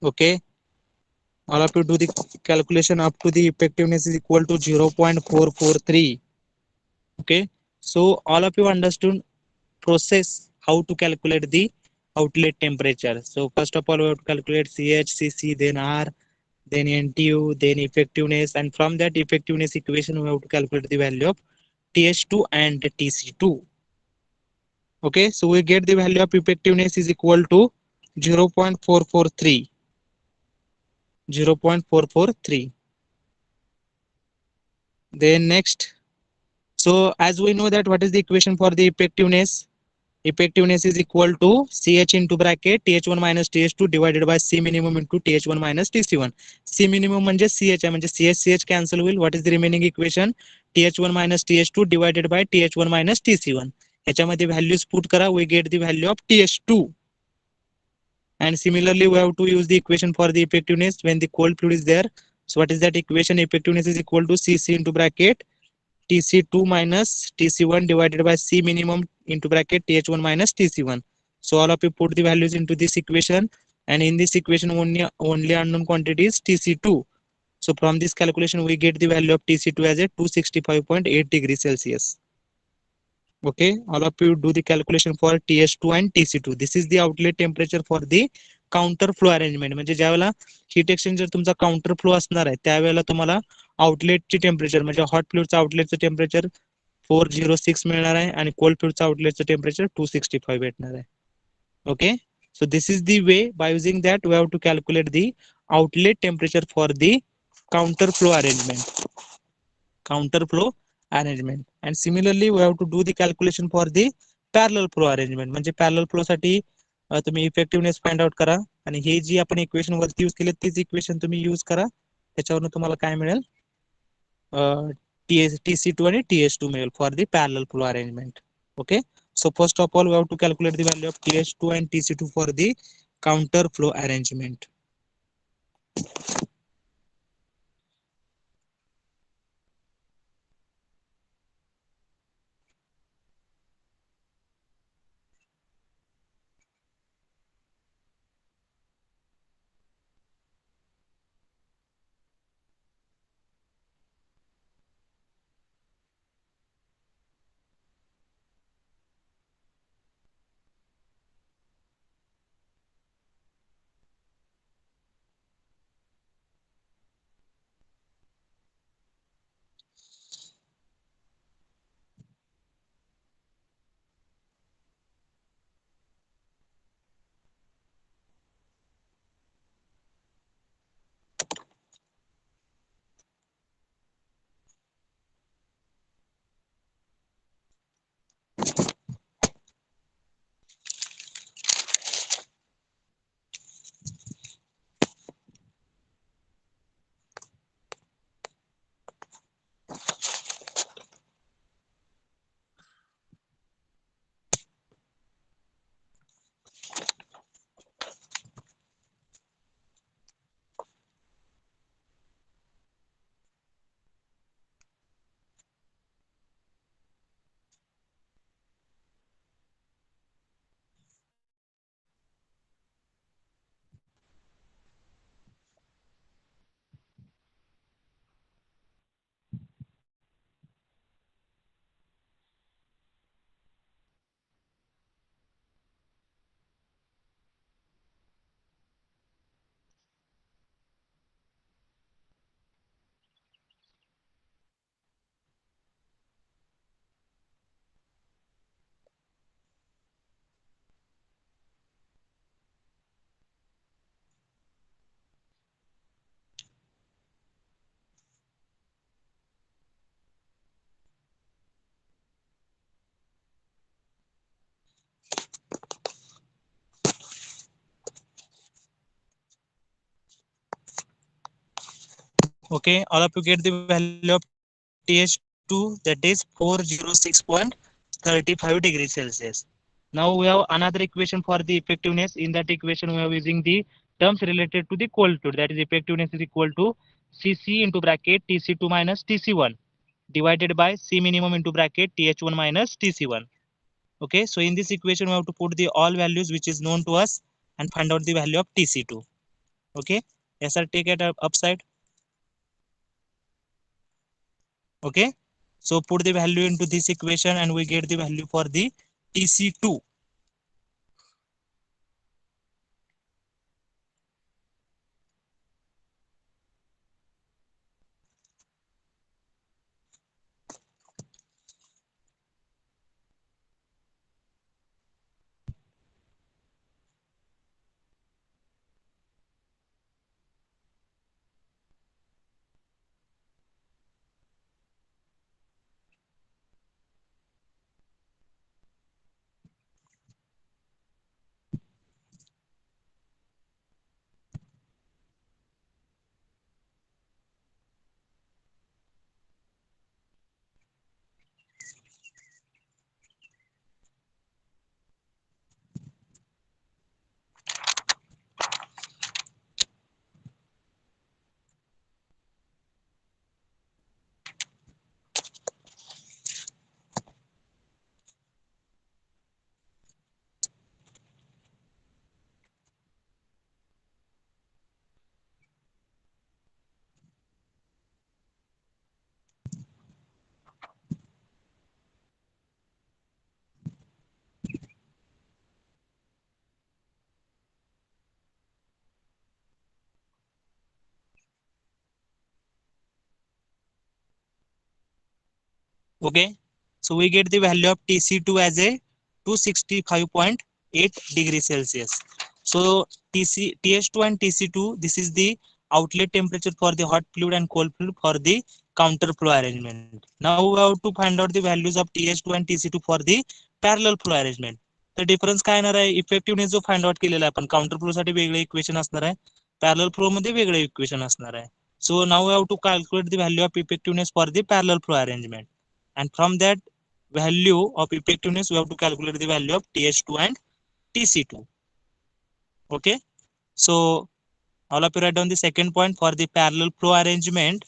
Okay, all of you do the calculation up to the effectiveness is equal to 0.443. Okay, so all of you understood process how to calculate the outlet temperature. So first of all we have to calculate ch, cc, then r, then ntu, then effectiveness, and from that effectiveness equation we have to calculate the value of th2 and tc2. Okay, so we get the value of effectiveness is equal to 0.443. 0.443. Then next, so as we know that what is the equation for the effectiveness? Effectiveness is equal to ch into bracket th1 minus th2 divided by c minimum into th1 minus tc1. c minimum म्हणजे ch आहे, म्हणजे ch cancel होईल. What is the remaining equation? th1 minus th2 divided by th1 minus tc1. ह्याच्यामध्ये values put करा, we get the value of th2. And similarly we have to use the equation for the effectiveness when the cold fluid is there. So what is that equation? Effectiveness is equal to cc into bracket tc2 minus tc1 divided by c minimum into bracket th1 minus tc1. So all of you put the values into this equation, and in this equation only unknown quantity is tc2. So from this calculation we get the value of tc2 as a 265.8 degrees Celsius. Okay, all of you do the calculation for th2 and tc2. This is the outlet temperature for the counter flow arrangement. म्हणजे ज्यावेळेला heat exchanger तुमचा counter flow असणार आहे त्यावेळेला तुम्हाला आउटलेटची temperature म्हणजे hot फ्लुइडचं आउटलेटचं temperature 406 मिळणार आहे आणि कोल्ड फ्लुइडचं आउटलेटचं टेम्परेचर 265 भेटणार आहे. Okay, so this is the way by using that we have to calculate the outlet temperature for the counter flow arrangement. counter flow arrangement. And similarly we have to do the calculation for the parallel flow arrangement. म्हणजे parallel flow साठी तुम्ही effectiveness find out करा आणि हे जी आपण equation वरती use केले तीच equation तुम्ही यूज करा, त्याच्यावरून तुम्हाला काय मिळेल, TC2 आणि TH2 मिळेल for the parallel flow arrangement. Okay, so first of all we have to calculate the value of TH2 and TC2 for the counter flow arrangement. Okay, all of you get the value of TH2, that is 406.35 degrees Celsius. Now we have another equation for the effectiveness. In that equation we are using the terms related to the cold fluid, that is effectiveness is equal to Cc into bracket Tc2 minus Tc1 divided by C minimum into bracket Th1 minus Tc1. Okay, so in this equation we have to put the all values which is known to us and find out the value of Tc2. Okay, yes sir, take it upside. Okay, so put the value into this equation and we get the value for the Tc2. Okay, so we get the value of Tc2 as a 265.8 degrees Celsius. So Th2 and Tc2, this is the outlet temperature for the hot fluid and cold fluid for the counter flow arrangement. Now we have to find out the values of TH2 and TC2 for the parallel flow arrangement. तर difference काय येणार आहे, effectiveness जो find out केलेला आहे आपण counter flow साठी वेगळे इक्वेशन असणार आहे, पॅरलल फ्लो मध्ये वेगळे इक्वेशन असणार आहे. So now we have to calculate the value of effectiveness for the parallel flow arrangement, and from that value of effectiveness we have to calculate the value of TH2 and TC2. Okay, so all of you write down the second point for the parallel flow arrangement.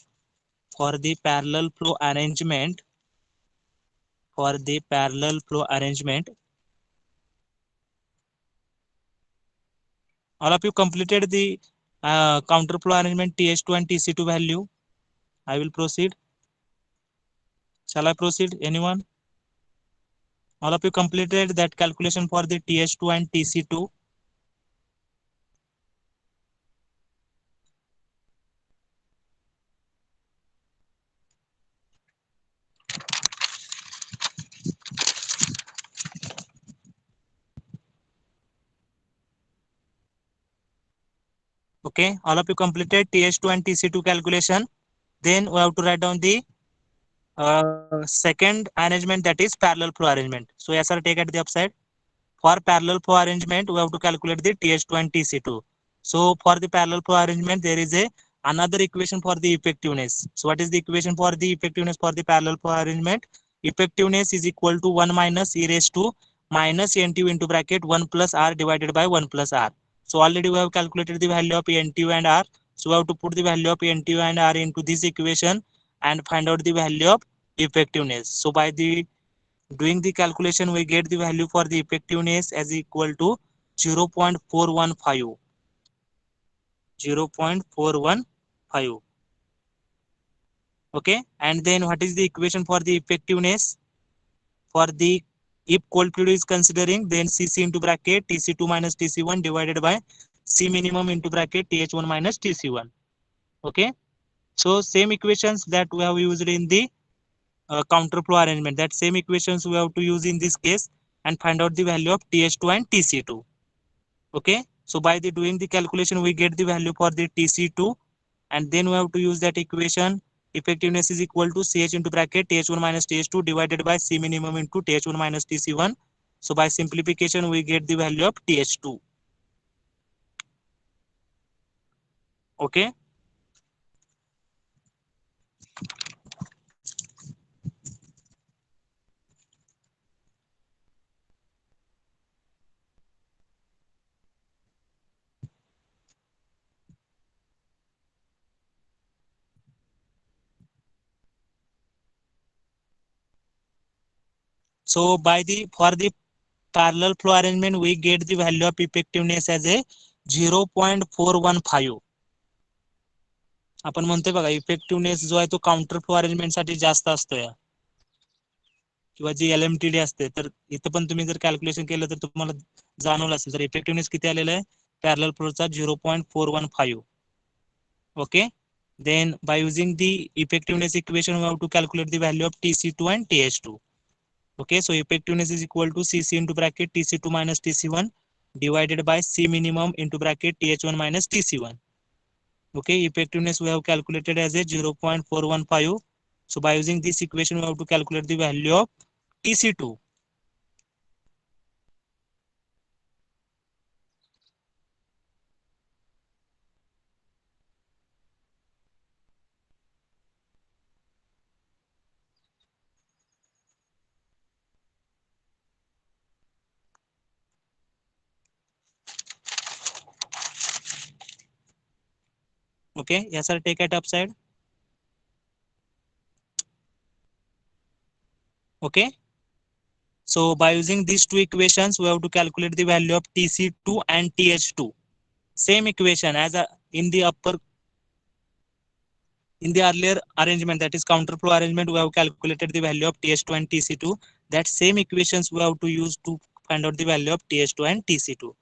For the parallel flow arrangement, for the parallel flow arrangement, all of you completed the counter flow arrangement TH2 and TC2 value. I will proceed. Shall I proceed? Anyone? All of you completed that calculation for the TH2 and TC2. Okay, all of you completed TH2 and TC2 calculation. Then we have to write down the second arrangement, that is parallel flow arrangement. So yes sir, take at the upside. For parallel flow arrangement we have to calculate the TH2 and TC2. So for the parallel flow arrangement there is a another equation for the effectiveness. So what is the equation for the effectiveness for the parallel flow arrangement? Effectiveness is equal to 1 minus e raised to minus NTU into bracket 1 plus R divided by 1 plus R. So already we have calculated the value of NTU and R. So we have to put the value of NTU and R into this equation and find out the value of effectiveness. So by the doing the calculation we get the value for the effectiveness as equal to 0.415. 0.415. Okay, and then what is the equation for the effectiveness? For the if cold fluid is considering, then Cc into bracket Tc2 minus Tc1 divided by C minimum into bracket Th1 minus Tc1. Okay, so same equations that we have used in the counter flow arrangement, that same equations we have to use in this case and find out the value of Th2 and Tc2. Okay, so by the doing the calculation we get the value for the Tc2, and then we have to use that equation. Effectiveness is equal to Ch into bracket Th1 minus Th2 divided by C minimum into Th1 minus Tc1. So by simplification we get the value of Th2. Okay, so by the for the parallel flow arrangement we get the value of effectiveness as a 0.415. आपण म्हणतोय बघा effectiveness जो आहे तो counter flow arrangement साठी जास्त असतोय किंवा जी LMTD असते, तर इथं पण तुम्ही जर कॅल्क्युलेशन केलं तर तुम्हाला जाणवलं असेल, तर इफेक्टिव्हनेस किती आलेला आहे parallel फ्लोचा 0.415. Okay, then by using the effectiveness equation we have to calculate the value of Tc2 and Th2. Okay, so effectiveness is equal to Cc into bracket Tc2 minus Tc1 divided by C minimum into bracket Th1 minus Tc1. Okay, effectiveness we have calculated as a 0.415. So by using this equation we have to calculate the value of Tc2. Okay, yes sir, take it upside. Okay, so by using these two equations we have to calculate the value of Tc2 and Th2. Same equation as in the earlier arrangement, that is counter flow arrangement, we have calculated the value of Th2 and Tc2. That same equations we have to use to find out the value of Th2 and Tc2.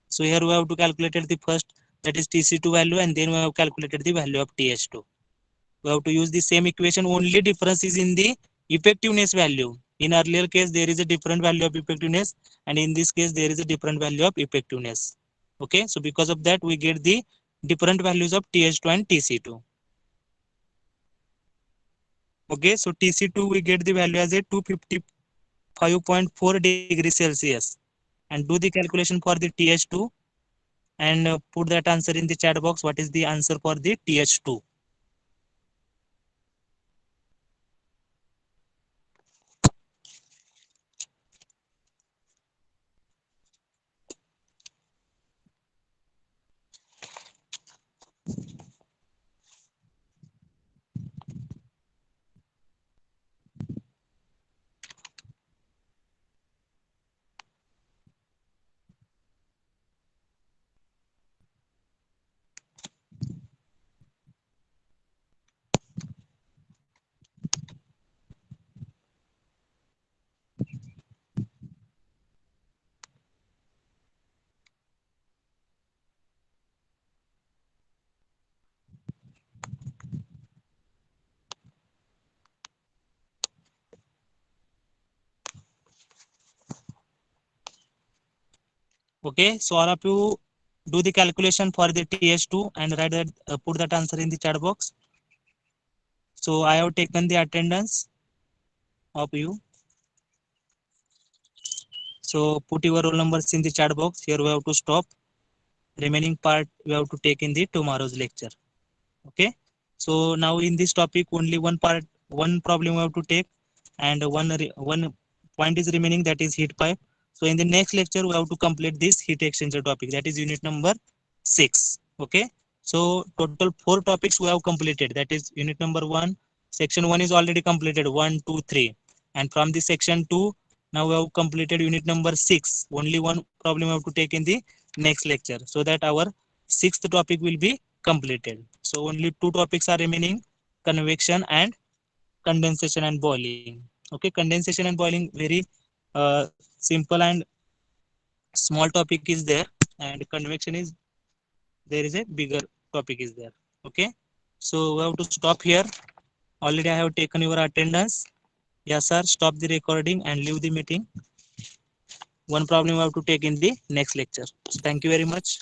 So here we have to calculate the first, that is Tc2 value, and then we have calculated the value of Th2. We have to use the same equation, only difference is in the effectiveness value. In earlier case there is a different value of effectiveness, and in this case there is a different value of effectiveness. Okay, so because of that we get the different values of Th2 and Tc2. Okay, so TC2 we get the value as a 255.4 degrees Celsius, and do the calculation for the TH2 and put that answer in the chat box. What is the answer for the TH2? Okay, so all of you do the calculation for the TH2 and write that, put that answer in the chat box. So I have taken the attendance of you. So put your roll numbers in the chat box. Here we have to stop. Remaining part we have to take in the tomorrow's lecture. Okay. So now in this topic only one problem we have to take, and one point is remaining, that is heat pipe. So in the next lecture we have to complete this heat exchanger topic, that is unit number 6. Okay. So total 4 topics we have completed, that is unit number 1. Section 1 is already completed, 1, 2, 3. And from the section 2, now we have completed unit number 6. Only one problem we have to take in the next lecture, so that our 6th topic will be completed. So only 2 topics are remaining, convection and condensation and boiling. Okay, condensation and boiling very simple and small topic is there, and convection is, there is a bigger topic is there. Okay, so we have to stop here. Already I have taken your attendance. Yes sir, stop the recording and leave the meeting. One problem we have to take in the next lecture. So thank you very much.